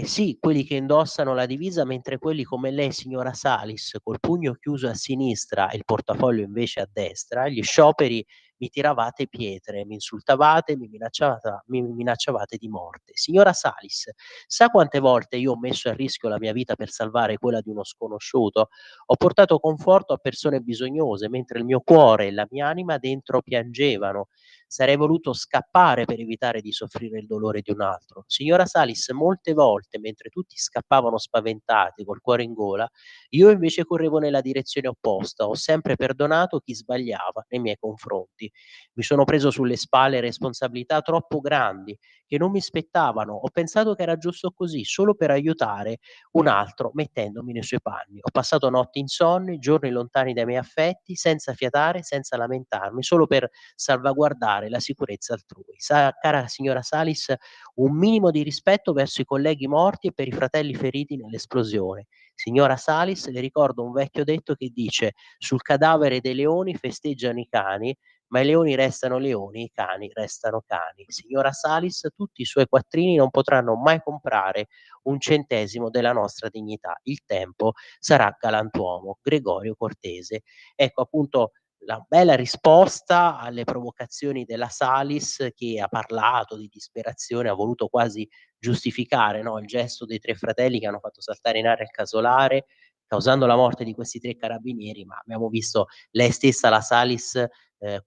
sì, quelli che indossano la divisa, mentre quelli come lei, signora Salis, col pugno chiuso a sinistra e il portafoglio invece a destra, gli scioperi mi tiravate pietre, mi insultavate, mi minacciavate di morte. Signora Salis, sa quante volte io ho messo a rischio la mia vita per salvare quella di uno sconosciuto? Ho portato conforto a persone bisognose, mentre il mio cuore e la mia anima dentro piangevano. Sarei voluto scappare per evitare di soffrire il dolore di un altro. Signora Salis, molte volte, mentre tutti scappavano spaventati, col cuore in gola, io invece correvo nella direzione opposta. Ho sempre perdonato chi sbagliava nei miei confronti. Mi sono preso sulle spalle responsabilità troppo grandi che non mi spettavano. Ho pensato che era giusto così, solo per aiutare un altro mettendomi nei suoi panni. Ho passato notti insonni, giorni lontani dai miei affetti, senza fiatare, senza lamentarmi, solo per salvaguardare la sicurezza altrui. Cara signora Salis, un minimo di rispetto verso i colleghi morti e per i fratelli feriti nell'esplosione. Signora Salis, le ricordo un vecchio detto che dice: sul cadavere dei leoni festeggiano i cani, ma i leoni restano leoni, i cani restano cani. Signora Salis, tutti i suoi quattrini non potranno mai comprare un centesimo della nostra dignità. Il tempo sarà galantuomo. Gregorio Cortese. Ecco appunto la bella risposta alle provocazioni della Salis che ha parlato di disperazione, ha voluto quasi giustificare, no, il gesto dei 3 fratelli che hanno fatto saltare in aria il casolare, causando la morte di questi 3 carabinieri, ma abbiamo visto lei stessa, la Salis,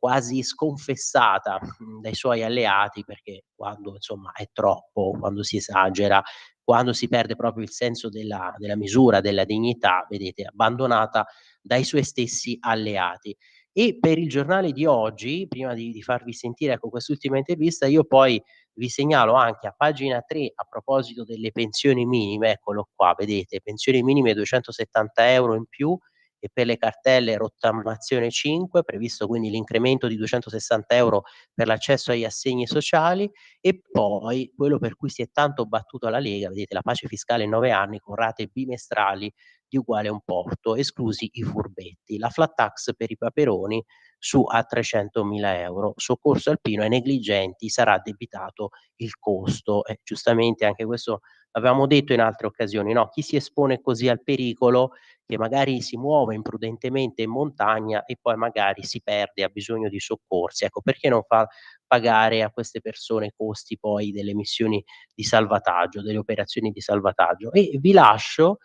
quasi sconfessata dai suoi alleati, perché quando insomma è troppo, quando si esagera, quando si perde proprio il senso della misura, della dignità, vedete, abbandonata dai suoi stessi alleati. E per il giornale di oggi, prima di farvi sentire, ecco, quest'ultima intervista, io poi vi segnalo anche a pagina 3, a proposito delle pensioni minime, eccolo qua, vedete, pensioni minime 270 € in più, e per le cartelle rottamazione 5, previsto quindi l'incremento di 260 € per l'accesso agli assegni sociali. E poi quello per cui si è tanto battuta la Lega, vedete, la pace fiscale in 9 anni con rate bimestrali di uguale importo, esclusi i furbetti, la flat tax per i peperoni su a 300.000 €, soccorso alpino ai negligenti sarà addebitato il costo. Giustamente anche questo l'avevamo detto in altre occasioni, no, chi si espone così al pericolo, che magari si muove imprudentemente in montagna e poi magari si perde, ha bisogno di soccorsi, ecco, perché non fa pagare a queste persone i costi poi delle missioni di salvataggio, delle operazioni di salvataggio? E vi lascio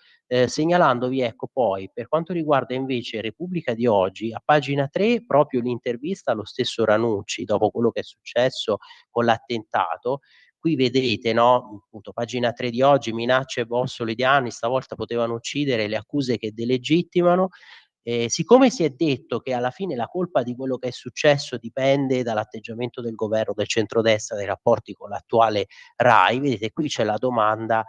segnalandovi, ecco, poi per quanto riguarda invece Repubblica di oggi, a pagina 3 proprio l'intervista allo stesso Ranucci dopo quello che è successo con l'attentato. Qui vedete, no, appunto pagina 3 di oggi: minacce bossoli di anni, stavolta potevano uccidere, le accuse che delegittimano. Siccome si è detto che alla fine la colpa di quello che è successo dipende dall'atteggiamento del governo del centrodestra nei rapporti con l'attuale Rai, vedete qui c'è la domanda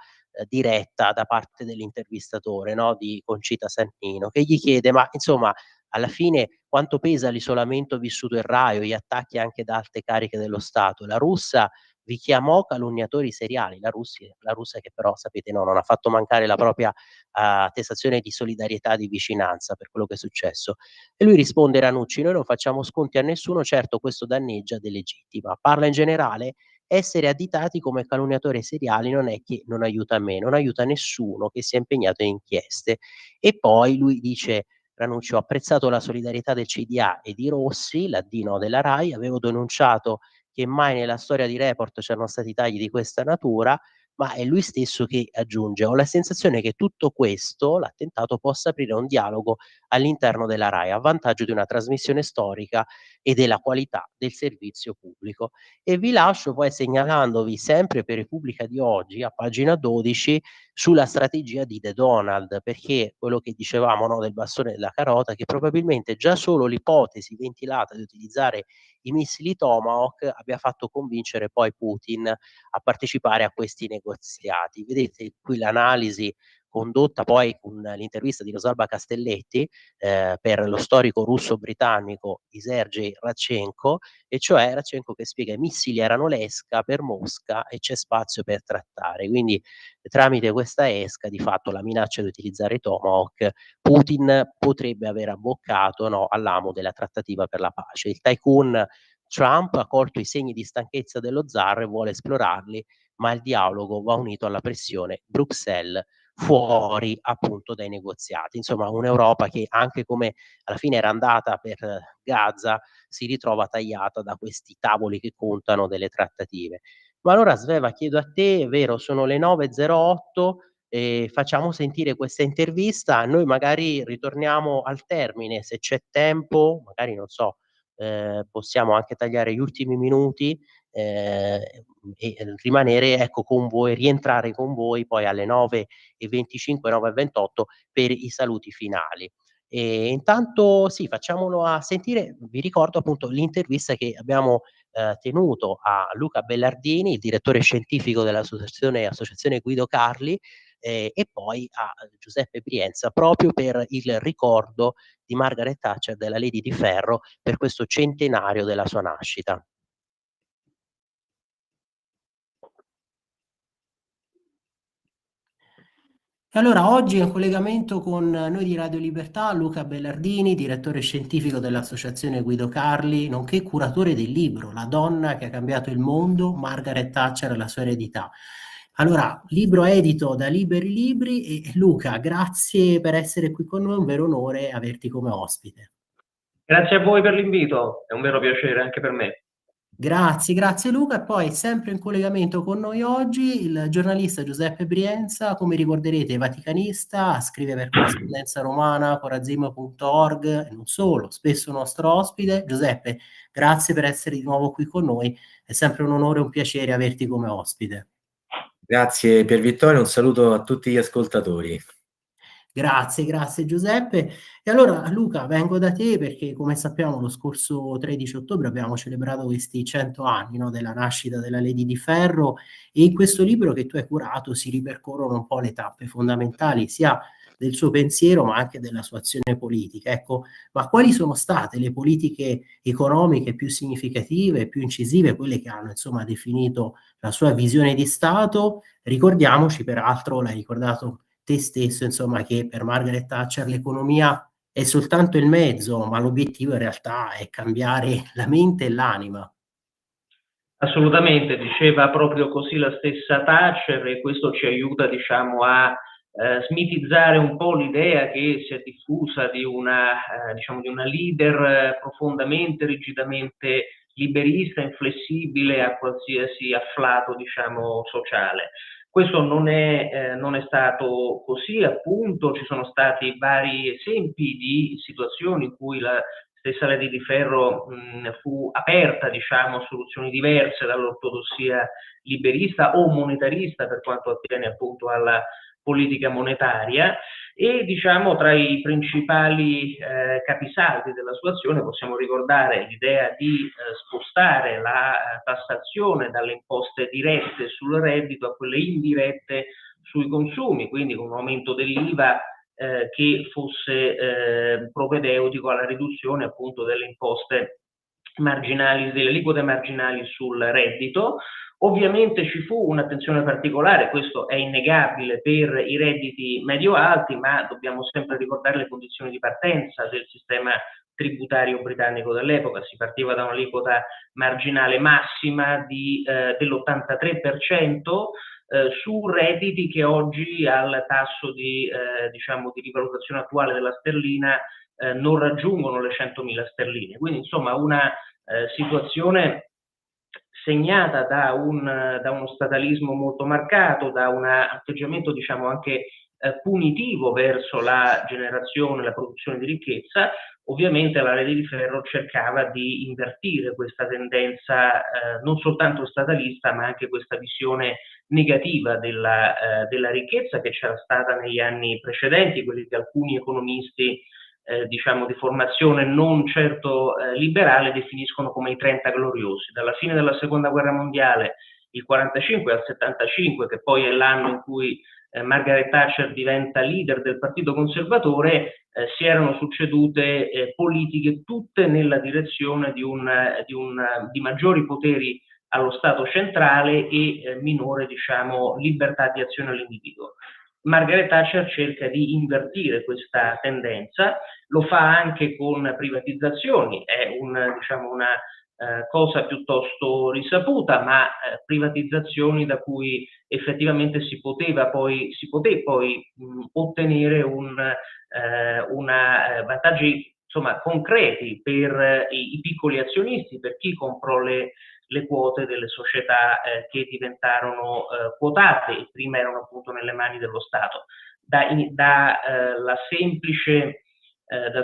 diretta da parte dell'intervistatore, no, di Concita Sannino, che gli chiede: "Ma insomma, alla fine quanto pesa l'isolamento vissuto in Rai o gli attacchi anche da alte cariche dello Stato? La russa vi chiamò calunniatori seriali", la Russia che però sapete, no, non ha fatto mancare la propria attestazione di solidarietà, di vicinanza per quello che è successo. E lui risponde, Ranucci: "Noi non facciamo sconti a nessuno, certo questo danneggia, delegittima. Parla in generale, essere additati come calunniatori seriali non è che non aiuta me, non aiuta nessuno che sia impegnato in inchieste". E poi lui dice, Ranucci: "Ho apprezzato la solidarietà del CDA e di Rossi, l'addino della Rai, avevo denunciato che mai nella storia di Report c'erano stati tagli di questa natura", ma è lui stesso che aggiunge: "Ho la sensazione che tutto questo, l'attentato, possa aprire un dialogo all'interno della Rai, a vantaggio di una trasmissione storica e della qualità del servizio pubblico". E vi lascio poi segnalandovi, sempre per Repubblica di oggi, a pagina 12, sulla strategia di The Donald, perché quello che dicevamo, no, del bastone e della carota, che probabilmente già solo l'ipotesi ventilata di utilizzare i missili Tomahawk abbia fatto convincere poi Putin a partecipare a questi negoziati. Vedete qui l'analisi condotta poi con l'intervista di Rosalba Castelletti per lo storico russo-britannico Sergej Radchenko, e cioè Radchenko che spiega: i missili erano l'esca per Mosca e c'è spazio per trattare. Quindi tramite questa esca, di fatto, la minaccia di utilizzare i Tomahawk, Putin potrebbe aver abboccato, no, all'amo della trattativa per la pace. Il tycoon Trump ha colto i segni di stanchezza dello zar e vuole esplorarli, ma il dialogo va unito alla pressione Bruxelles fuori appunto dai negoziati. Insomma, un'Europa che, anche come alla fine era andata per Gaza, si ritrova tagliata da questi tavoli che contano delle trattative. Ma allora Sveva, chiedo a te, è vero, sono le 9:08, facciamo sentire questa intervista, noi magari ritorniamo al termine, se c'è tempo, magari non so, possiamo anche tagliare gli ultimi minuti, ehm, e rimanere, ecco, con voi, rientrare con voi poi alle 9:25, 9:28 per i saluti finali. Intanto sì, facciamolo a sentire. Vi ricordo appunto l'intervista che abbiamo tenuto a Luca Bellardini, il direttore scientifico Associazione Guido Carli, e poi a Giuseppe Brienza, proprio per il ricordo di Margaret Thatcher, della Lady di Ferro, per questo centenario della sua nascita. E allora oggi in collegamento con noi di Radio Libertà, Luca Bellardini, direttore scientifico dell'Associazione Guido Carli, nonché curatore del libro La donna che ha cambiato il mondo, Margaret Thatcher e la sua eredità. Allora, libro edito da Liberi Libri, e Luca, grazie per essere qui con noi, è un vero onore averti come ospite. Grazie a voi per l'invito, è un vero piacere anche per me. Grazie Luca. E poi sempre in collegamento con noi oggi il giornalista Giuseppe Brienza, come ricorderete, vaticanista, scrive per Corrispondenza Romana, corazimo.org e non solo, spesso nostro ospite. Giuseppe, grazie per essere di nuovo qui con noi, è sempre un onore e un piacere averti come ospite. Grazie Pier Vittorio, un saluto a tutti gli ascoltatori. Grazie Giuseppe. E allora Luca, vengo da te perché come sappiamo lo scorso 13 ottobre abbiamo celebrato questi 100 anni, no, della nascita della Lady di Ferro, e in questo libro che tu hai curato si ripercorrono un po' le tappe fondamentali sia del suo pensiero ma anche della sua azione politica. Ecco, ma quali sono state le politiche economiche più significative, più incisive, quelle che hanno insomma definito la sua visione di Stato? Ricordiamoci, peraltro, l'hai ricordato te stesso, insomma, che per Margaret Thatcher l'economia è soltanto il mezzo, ma l'obiettivo in realtà è cambiare la mente e l'anima. Assolutamente, diceva proprio così la stessa Thatcher, e questo ci aiuta, diciamo, a smitizzare un po' l'idea che si è diffusa di diciamo, di una leader profondamente, rigidamente liberista, inflessibile a qualsiasi afflato, diciamo, sociale. Questo non è stato così, appunto, ci sono stati vari esempi di situazioni in cui la stessa Lady di Ferro fu aperta, diciamo, a soluzioni diverse dall'ortodossia liberista o monetarista per quanto attiene appunto alla politica monetaria, e diciamo tra i principali capisaldi della sua azione possiamo ricordare l'idea di spostare la tassazione dalle imposte dirette sul reddito a quelle indirette sui consumi, quindi con un aumento dell'IVA che fosse propedeutico alla riduzione appunto delle imposte marginali, delle aliquote marginali sul reddito. Ovviamente ci fu un'attenzione particolare, questo è innegabile, per i redditi medio-alti, ma dobbiamo sempre ricordare le condizioni di partenza del sistema tributario britannico dell'epoca. Si partiva da un'aliquota marginale massima dell'83%, su redditi che oggi al tasso diciamo, di rivalutazione attuale della sterlina non raggiungono le 100.000 sterline. Quindi insomma una situazione segnata da uno statalismo molto marcato, da un atteggiamento diciamo anche punitivo verso la generazione, la produzione di ricchezza. Ovviamente la Lady di Ferro cercava di invertire questa tendenza non soltanto statalista, ma anche questa visione negativa della ricchezza che c'era stata negli anni precedenti, quelli che alcuni economisti diciamo di formazione non certo liberale definiscono come i 30 gloriosi. Dalla fine della seconda guerra mondiale, il 45 al 75, che poi è l'anno in cui Margaret Thatcher diventa leader del Partito Conservatore, si erano succedute politiche tutte nella direzione di maggiori poteri allo Stato centrale e minore, diciamo, libertà di azione all'individuo. Margaret Thatcher cerca di invertire questa tendenza, lo fa anche con privatizzazioni, è diciamo una cosa piuttosto risaputa, ma privatizzazioni da cui effettivamente si poté poi ottenere vantaggi insomma concreti per i piccoli azionisti, per chi comprò le quote delle società che diventarono quotate e prima erano appunto nelle mani dello Stato. Dal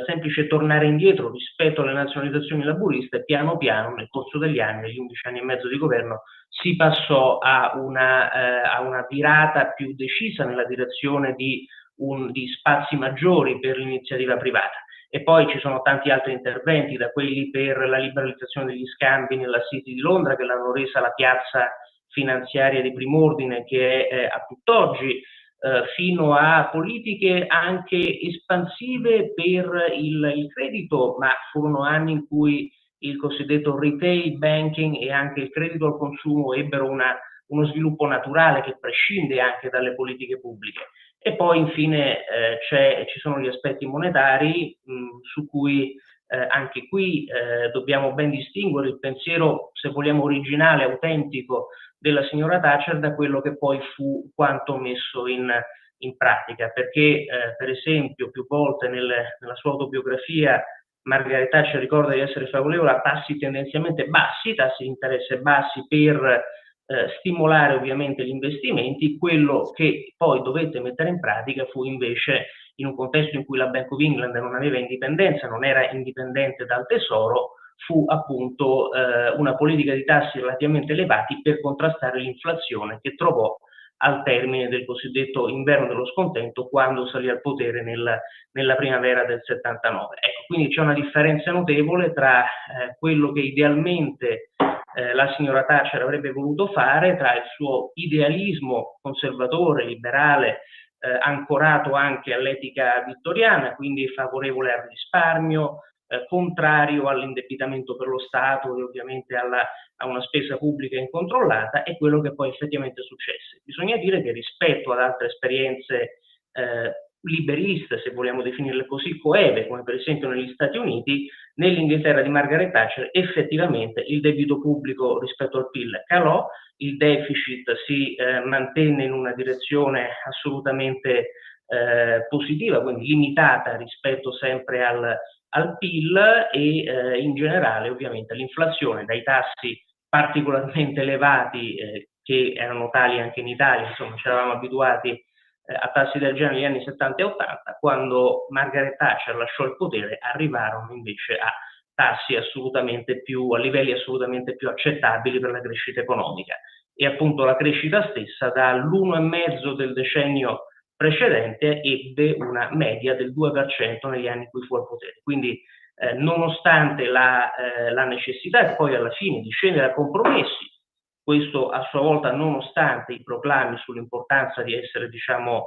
semplice tornare indietro rispetto alle nazionalizzazioni laburiste, piano piano nel corso degli anni, negli 11 anni e mezzo di governo, si passò a una virata più decisa nella direzione di spazi maggiori per l'iniziativa privata. E poi ci sono tanti altri interventi, da quelli per la liberalizzazione degli scambi nella City di Londra, che l'hanno resa la piazza finanziaria di prim'ordine che è a tutt'oggi, fino a politiche anche espansive per il credito, ma furono anni in cui il cosiddetto retail banking e anche il credito al consumo ebbero uno sviluppo naturale che prescinde anche dalle politiche pubbliche. E poi infine ci sono gli aspetti monetari su cui anche qui dobbiamo ben distinguere il pensiero, se vogliamo, originale, autentico della signora Thatcher da quello che poi fu quanto messo in pratica, perché per esempio più volte nella sua autobiografia Margaret Thatcher ricorda di essere favorevole a tassi tendenzialmente bassi, tassi di interesse bassi per stimolare ovviamente gli investimenti. Quello che poi dovette mettere in pratica fu invece, in un contesto in cui la Bank of England non aveva indipendenza, non era indipendente dal tesoro, fu appunto una politica di tassi relativamente elevati per contrastare l'inflazione, che trovò al termine del cosiddetto inverno dello scontento, quando salì al potere nella primavera del 79. Ecco, quindi c'è una differenza notevole tra quello che idealmente la signora Thatcher avrebbe voluto fare, tra il suo idealismo conservatore, liberale, ancorato anche all'etica vittoriana, quindi favorevole al risparmio, contrario all'indebitamento per lo Stato e ovviamente a una spesa pubblica incontrollata, è quello che poi effettivamente successe. Bisogna dire che rispetto ad altre esperienze liberiste, se vogliamo definirle così, coeve, come per esempio negli Stati Uniti, nell'Inghilterra di Margaret Thatcher effettivamente il debito pubblico rispetto al PIL calò, il deficit si mantenne in una direzione assolutamente positiva, quindi limitata rispetto sempre al PIL e in generale ovviamente l'inflazione dai tassi particolarmente elevati che erano tali anche in Italia, insomma ci eravamo abituati a tassi del genere negli anni 70 e 80, quando Margaret Thatcher lasciò il potere arrivarono invece a tassi assolutamente più, a livelli assolutamente più accettabili per la crescita economica. E appunto la crescita stessa dall'1,5 del decennio precedente ebbe una media del 2% negli anni in cui fu al potere. Quindi nonostante la necessità poi alla fine di scendere a compromessi, questo a sua volta nonostante i proclami sull'importanza di essere, diciamo,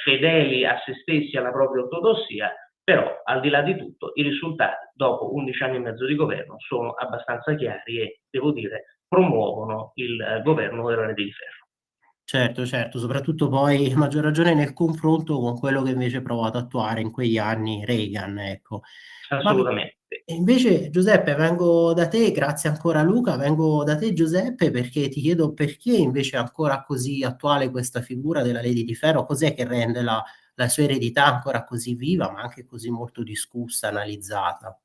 fedeli a se stessi, alla propria ortodossia, però al di là di tutto i risultati dopo 11 anni e mezzo di governo sono abbastanza chiari e, devo dire, promuovono il governo della rete di ferro. Certo, certo, soprattutto poi a maggior ragione nel confronto con quello che invece provò ad attuare in quegli anni Reagan, ecco. Assolutamente. E invece Giuseppe, vengo da te, grazie ancora Luca, vengo da te Giuseppe perché ti chiedo perché invece è ancora così attuale questa figura della Lady di Ferro, cos'è che rende la sua eredità ancora così viva, ma anche così molto discussa, analizzata?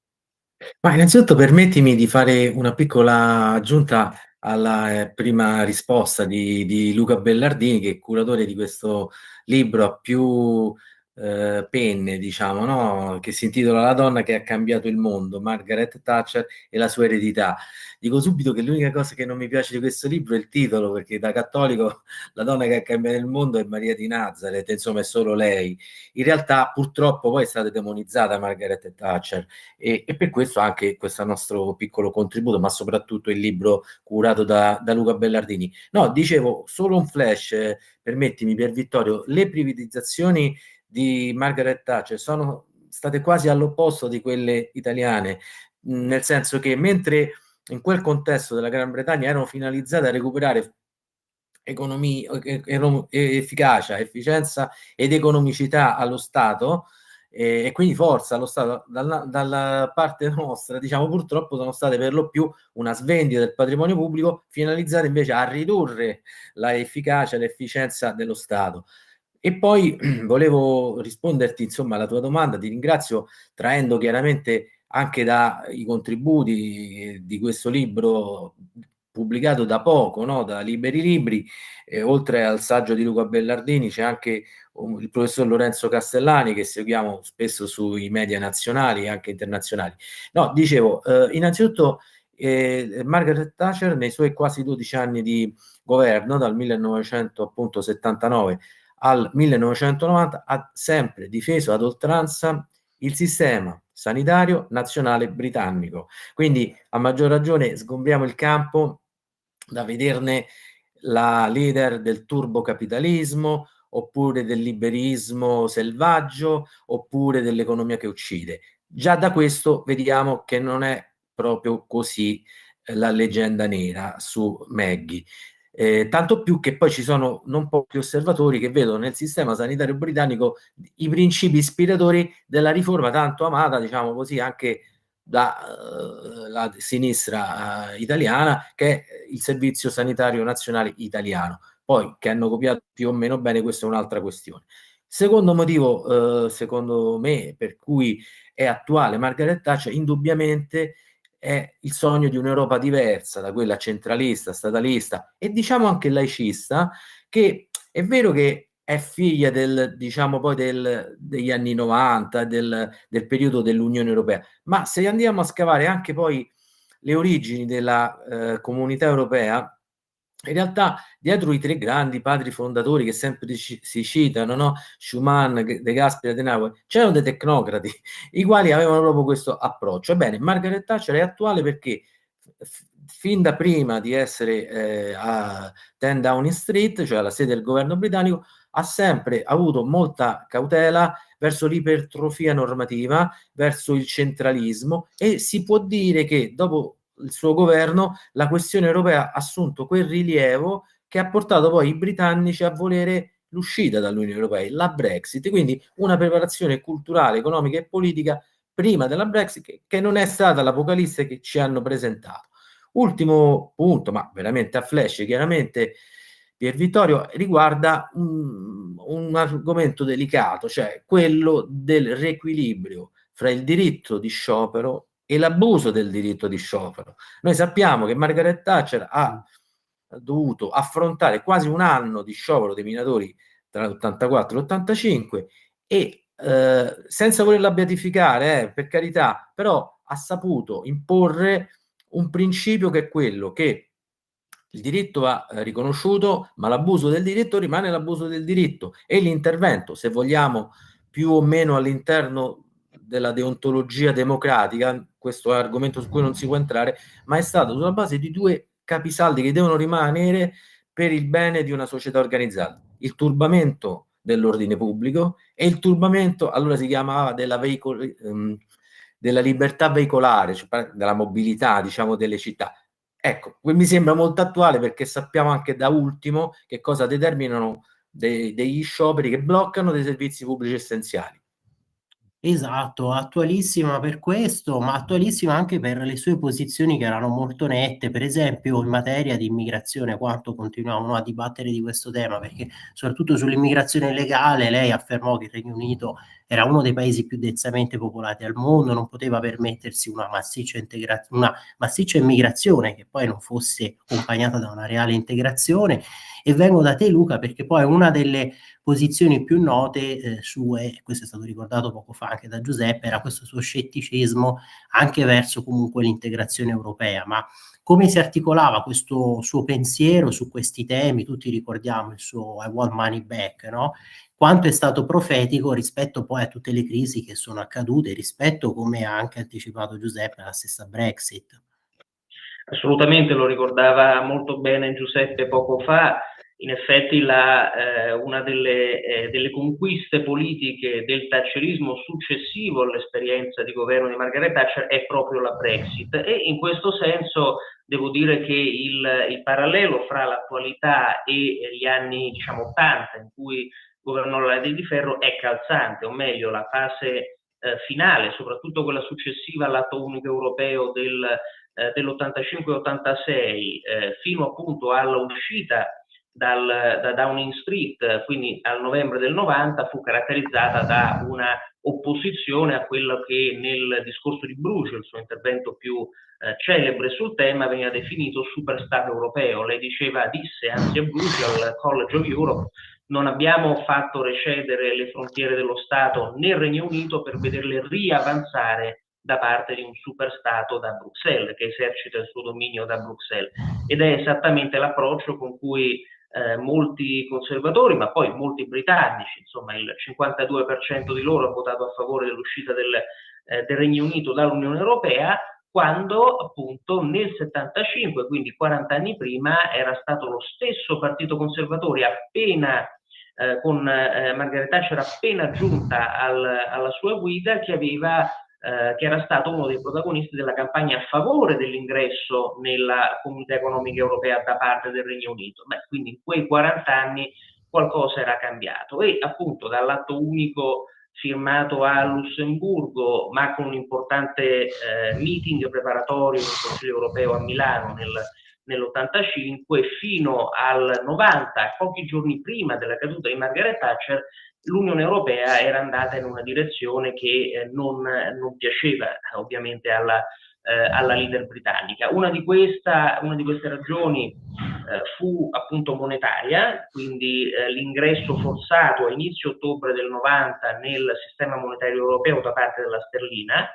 Ma innanzitutto permettimi di fare una piccola aggiunta alla prima risposta di Luca Bellardini, che è curatore di questo libro a più penne, diciamo, no? Che si intitola La donna che ha cambiato il mondo, Margaret Thatcher e la sua eredità. Dico subito che l'unica cosa che non mi piace di questo libro è il titolo, perché da cattolico la donna che ha cambiato il mondo è Maria di Nazareth, insomma è solo lei. In realtà purtroppo poi è stata demonizzata Margaret Thatcher e per questo anche questo nostro piccolo contributo, ma soprattutto il libro curato da Luca Bellardini. No, dicevo, solo un flash, permettimi Pier Vittorio, le privatizzazioni di Margaret Thatcher sono state quasi all'opposto di quelle italiane, nel senso che mentre in quel contesto della Gran Bretagna erano finalizzate a recuperare economia, efficacia, efficienza ed economicità allo Stato, e quindi forza allo Stato, dalla parte nostra, diciamo, purtroppo sono state per lo più una svendita del patrimonio pubblico finalizzata invece a ridurre la efficacia e l'efficienza dello Stato. E poi volevo risponderti, insomma, alla tua domanda, ti ringrazio, traendo chiaramente anche dai contributi di questo libro pubblicato da poco, no? Da Liberi Libri, oltre al saggio di Luca Bellardini c'è anche il professor Lorenzo Castellani, che seguiamo spesso sui media nazionali e anche internazionali. No, dicevo, innanzitutto Margaret Thatcher nei suoi quasi 12 anni di governo, dal 1979 al 1990, ha sempre difeso ad oltranza il sistema sanitario nazionale britannico. Quindi a maggior ragione sgombriamo il campo da vederne la leader del turbocapitalismo, oppure del liberismo selvaggio, oppure dell'economia che uccide. Già da questo vediamo che non è proprio così la leggenda nera su Maggie. Tanto più che poi ci sono non pochi osservatori che vedono nel sistema sanitario britannico i principi ispiratori della riforma tanto amata, diciamo così, anche dalla sinistra italiana, che è il Servizio Sanitario Nazionale Italiano. Poi che hanno copiato più o meno bene, questa è un'altra questione. Secondo motivo, secondo me, per cui è attuale Margaret Thatcher, indubbiamente è il sogno di un'Europa diversa da quella centralista, statalista e diciamo anche laicista, che è vero che è figlia diciamo poi degli anni 90, del periodo dell'Unione Europea, ma se andiamo a scavare anche poi le origini della Comunità Europea, in realtà dietro i tre grandi padri fondatori che sempre si citano, no? Schuman, De Gasperi, Adenauer, c'erano dei tecnocrati, i quali avevano proprio questo approccio. Ebbene, Margaret Thatcher è attuale perché fin da prima di essere a 10 Downing Street, cioè alla sede del governo britannico, ha sempre avuto molta cautela verso l'ipertrofia normativa, verso il centralismo, e si può dire che dopo il suo governo la questione europea ha assunto quel rilievo che ha portato poi i britannici a volere l'uscita dall'Unione Europea, la Brexit, quindi una preparazione culturale, economica e politica prima della Brexit che non è stata l'apocalisse che ci hanno presentato. Ultimo punto, ma veramente a flash, chiaramente Pier Vittorio, riguarda un argomento delicato, cioè quello del riequilibrio fra il diritto di sciopero e l'abuso del diritto di sciopero. Noi sappiamo che Margaret Thatcher ha dovuto affrontare quasi un anno di sciopero dei minatori tra l'84 e l'85 e senza volerla beatificare, per carità, però ha saputo imporre un principio che è quello che il diritto va riconosciuto, ma l'abuso del diritto rimane l'abuso del diritto, e l'intervento, se vogliamo, più o meno all'interno della deontologia democratica, questo è un argomento su cui non si può entrare, ma è stato sulla base di due capisaldi che devono rimanere per il bene di una società organizzata: il turbamento dell'ordine pubblico e il turbamento, allora si chiamava della libertà veicolare, cioè della mobilità, diciamo, delle città. Ecco, mi sembra molto attuale perché sappiamo anche da ultimo che cosa determinano degli scioperi che bloccano dei servizi pubblici essenziali. Esatto, attualissima per questo, ma attualissima anche per le sue posizioni che erano molto nette, per esempio in materia di immigrazione, quanto continuavano a dibattere di questo tema, perché soprattutto sull'immigrazione illegale lei affermò che il Regno Unito era uno dei paesi più densamente popolati al mondo, non poteva permettersi una massiccia immigrazione che poi non fosse accompagnata da una reale integrazione. E vengo da te, Luca, perché poi una delle posizioni più note sue, questo è stato ricordato poco fa anche da Giuseppe, era questo suo scetticismo anche verso comunque l'integrazione europea. Ma come si articolava questo suo pensiero su questi temi? Tutti ricordiamo il suo I want money back, no? Quanto è stato profetico rispetto poi a tutte le crisi che sono accadute, rispetto, come ha anche anticipato Giuseppe, alla stessa Brexit. Assolutamente, lo ricordava molto bene Giuseppe poco fa. In effetti una delle conquiste politiche del thatcherismo successivo all'esperienza di governo di Margaret Thatcher è proprio la Brexit, e in questo senso devo dire che il parallelo fra l'attualità e gli anni, diciamo, 80, in cui governò la Lady di Ferro, è calzante, o meglio la fase finale, soprattutto quella successiva all'atto unico europeo dell'85-86 fino appunto alla uscita da Downing Street, quindi al novembre del 90, fu caratterizzata da una opposizione a quello che nel discorso di Bruegel, il suo intervento più celebre sul tema, veniva definito superstato europeo. Lei disse anzi a Bruegel, al College of Europe: non abbiamo fatto recedere le frontiere dello Stato nel Regno Unito per vederle riavanzare da parte di un superstato da Bruxelles, che esercita il suo dominio da Bruxelles. Ed è esattamente l'approccio con cui molti conservatori, ma poi molti britannici, insomma il 52% di loro ha votato a favore dell'uscita del Regno Unito dall'Unione Europea, quando appunto nel 75, quindi 40 anni prima, era stato lo stesso partito conservatore appena con Margaret Thatcher appena giunta alla sua guida, che era stato uno dei protagonisti della campagna a favore dell'ingresso nella Comunità Economica Europea da parte del Regno Unito. Quindi in quei 40 anni qualcosa era cambiato, e appunto dall'atto unico firmato a Lussemburgo, ma con un importante meeting preparatorio del Consiglio Europeo a Milano nell'85, fino al 90, pochi giorni prima della caduta di Margaret Thatcher, l'Unione Europea era andata in una direzione che non piaceva ovviamente alla leader britannica. Una di queste ragioni fu appunto monetaria, quindi l'ingresso forzato a inizio ottobre del 90 nel sistema monetario europeo da parte della sterlina,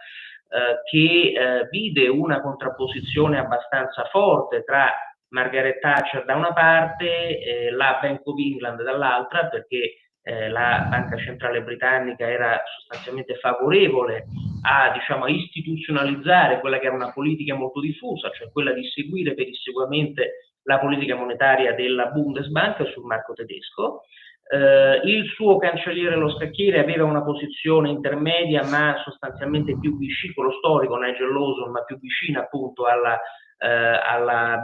che vide una contrapposizione abbastanza forte tra Margaret Thatcher da una parte, la Bank of England dall'altra, perché la Banca Centrale Britannica era sostanzialmente favorevole a istituzionalizzare quella che era una politica molto diffusa, cioè quella di seguire pedissequamente la politica monetaria della Bundesbank sul marco tedesco. Il suo cancelliere Lo Scacchiere aveva una posizione intermedia, ma sostanzialmente più vicino, quello storico Nigel Lawson, ma più vicina appunto alla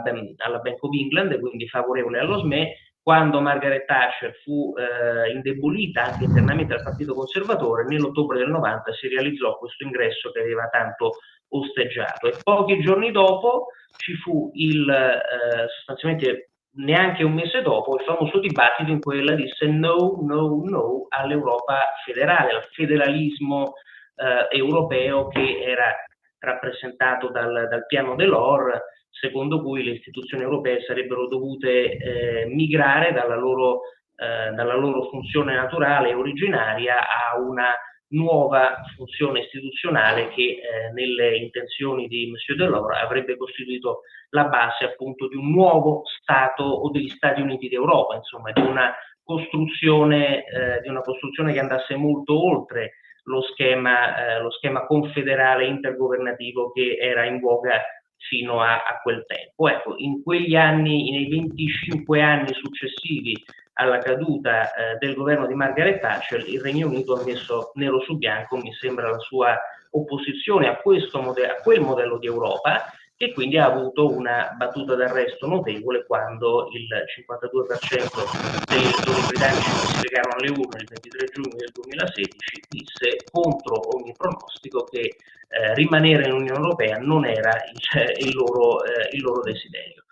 Bank of England, quindi favorevole allo SME. Quando Margaret Thatcher fu indebolita anche internamente dal Partito Conservatore, nell'ottobre del 90 si realizzò questo ingresso che aveva tanto osteggiato, e pochi giorni dopo ci fu sostanzialmente neanche un mese dopo il famoso dibattito in cui ella disse no, no, no all'Europa federale, al federalismo europeo che era rappresentato dal piano Delors, secondo cui le istituzioni europee sarebbero dovute migrare dalla loro funzione naturale e originaria a una nuova funzione istituzionale che nelle intenzioni di Monsieur Delors avrebbe costituito la base appunto di un nuovo Stato o degli Stati Uniti d'Europa, insomma di una costruzione che andasse molto oltre lo schema confederale intergovernativo che era in voga fino a quel tempo. Ecco, in quegli anni, nei 25 anni successivi alla caduta del governo di Margaret Thatcher, il Regno Unito ha messo nero su bianco, mi sembra, la sua opposizione a quel modello di Europa, e quindi ha avuto una battuta d'arresto notevole quando il 52% degli elettori britannici che si recarono alle urne il 23 giugno del 2016 disse contro ogni pronostico che rimanere nell'Unione Europea non era il loro desiderio.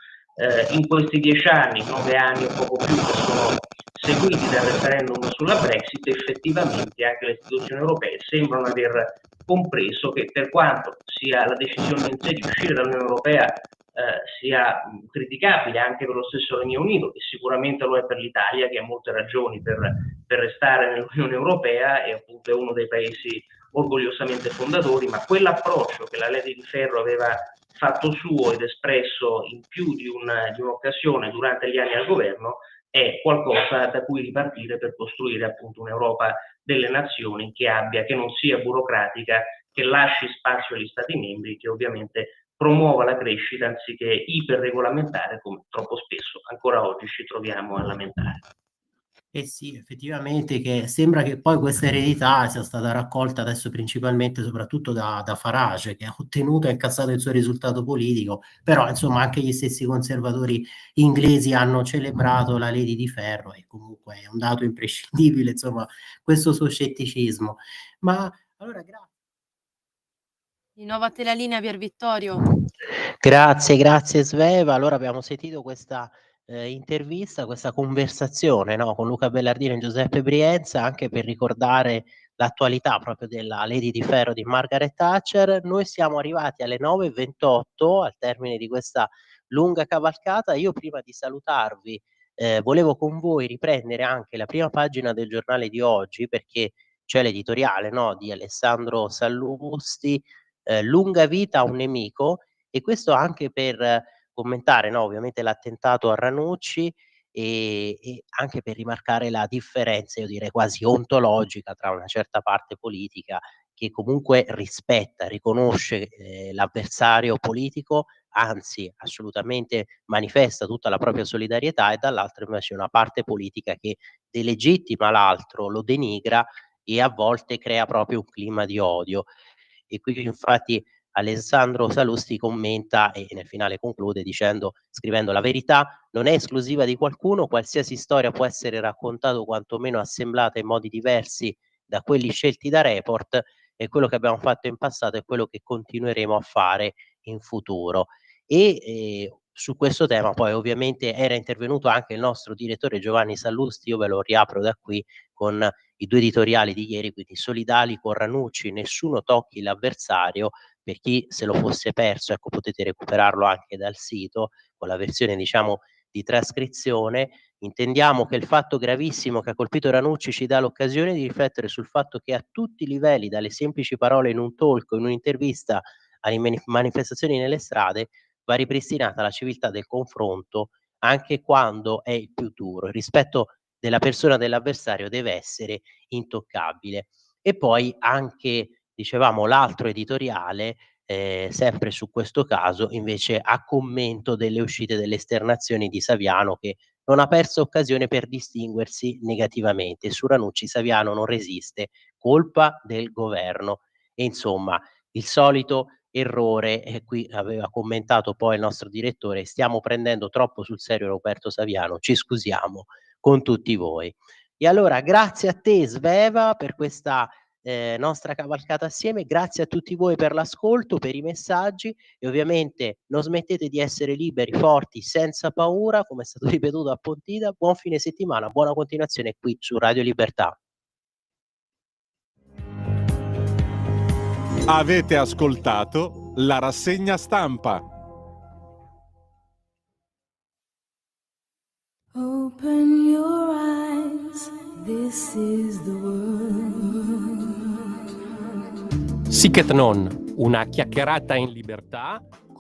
In questi 10 anni, 9 anni o poco più che sono seguiti dal referendum sulla Brexit, effettivamente anche le istituzioni europee sembrano aver compreso che, per quanto sia la decisione in sé di uscire dall'Unione Europea sia criticabile anche per lo stesso Regno Unito, e sicuramente lo è per l'Italia, che ha molte ragioni per restare nell'Unione Europea e appunto è uno dei paesi orgogliosamente fondatori, ma quell'approccio che la Lady di Ferro aveva fatto suo ed espresso in più di un'occasione durante gli anni al governo è qualcosa da cui ripartire per costruire appunto un'Europa delle nazioni che non sia burocratica, che lasci spazio agli Stati membri, che ovviamente promuova la crescita anziché iperregolamentare, come troppo spesso ancora oggi ci troviamo a lamentare. Eh sì, effettivamente che sembra che poi questa eredità sia stata raccolta adesso principalmente soprattutto da Farage, che ha ottenuto e incassato il suo risultato politico, però insomma anche gli stessi conservatori inglesi hanno celebrato la Lady di Ferro, e comunque è un dato imprescindibile, insomma, questo suo scetticismo. Ma allora grazie. Rinnovate la linea Pier Vittorio. Grazie Sveva. Allora abbiamo sentito questa intervista, questa conversazione, no, con Luca Bellardino e Giuseppe Brienza, anche per ricordare l'attualità proprio della Lady di Ferro di Margaret Thatcher. Noi siamo arrivati alle 9:28 al termine di questa lunga cavalcata. Io prima di salutarvi volevo con voi riprendere anche la prima pagina del giornale di oggi, perché c'è l'editoriale, no, di Alessandro Sallusti, Lunga vita a un nemico, e questo anche per commentare, no, ovviamente l'attentato a Ranucci e anche per rimarcare la differenza, io direi quasi ontologica, tra una certa parte politica che comunque rispetta, riconosce l'avversario politico, anzi assolutamente manifesta tutta la propria solidarietà, e dall'altra invece una parte politica che delegittima l'altro, lo denigra e a volte crea proprio un clima di odio. E qui infatti Alessandro Sallusti commenta e nel finale conclude scrivendo: la verità non è esclusiva di qualcuno, qualsiasi storia può essere raccontata o quantomeno assemblata in modi diversi da quelli scelti da Report, e quello che abbiamo fatto in passato è quello che continueremo a fare in futuro. E su questo tema poi ovviamente era intervenuto anche il nostro direttore Giovanni Sallusti, io ve lo riapro da qui, con i 2 editoriali di ieri, quindi solidali con Ranucci, nessuno tocchi l'avversario. Per chi se lo fosse perso, ecco, potete recuperarlo anche dal sito con la versione, diciamo, di trascrizione. Intendiamo che il fatto gravissimo che ha colpito Ranucci ci dà l'occasione di riflettere sul fatto che a tutti i livelli, dalle semplici parole in un talk, in un'intervista, alle manifestazioni nelle strade, va ripristinata la civiltà del confronto anche quando è il più duro. Il rispetto della persona dell'avversario deve essere intoccabile. E poi anche, dicevamo, l'altro editoriale, sempre su questo caso, invece a commento delle uscite delle esternazioni di Saviano, che non ha perso occasione per distinguersi negativamente. Su Ranucci Saviano non resiste, colpa del governo. E insomma, il solito errore, e qui aveva commentato poi il nostro direttore: stiamo prendendo troppo sul serio Roberto Saviano, ci scusiamo con tutti voi. E allora grazie a te Sveva per questa nostra cavalcata assieme, grazie a tutti voi per l'ascolto, per i messaggi, e ovviamente non smettete di essere liberi, forti, senza paura, come è stato ripetuto a Pontida. Buon fine settimana, buona continuazione qui su Radio Libertà. Avete ascoltato la rassegna stampa. Open your eyes, this is the world. Sic et non, una chiacchierata in libertà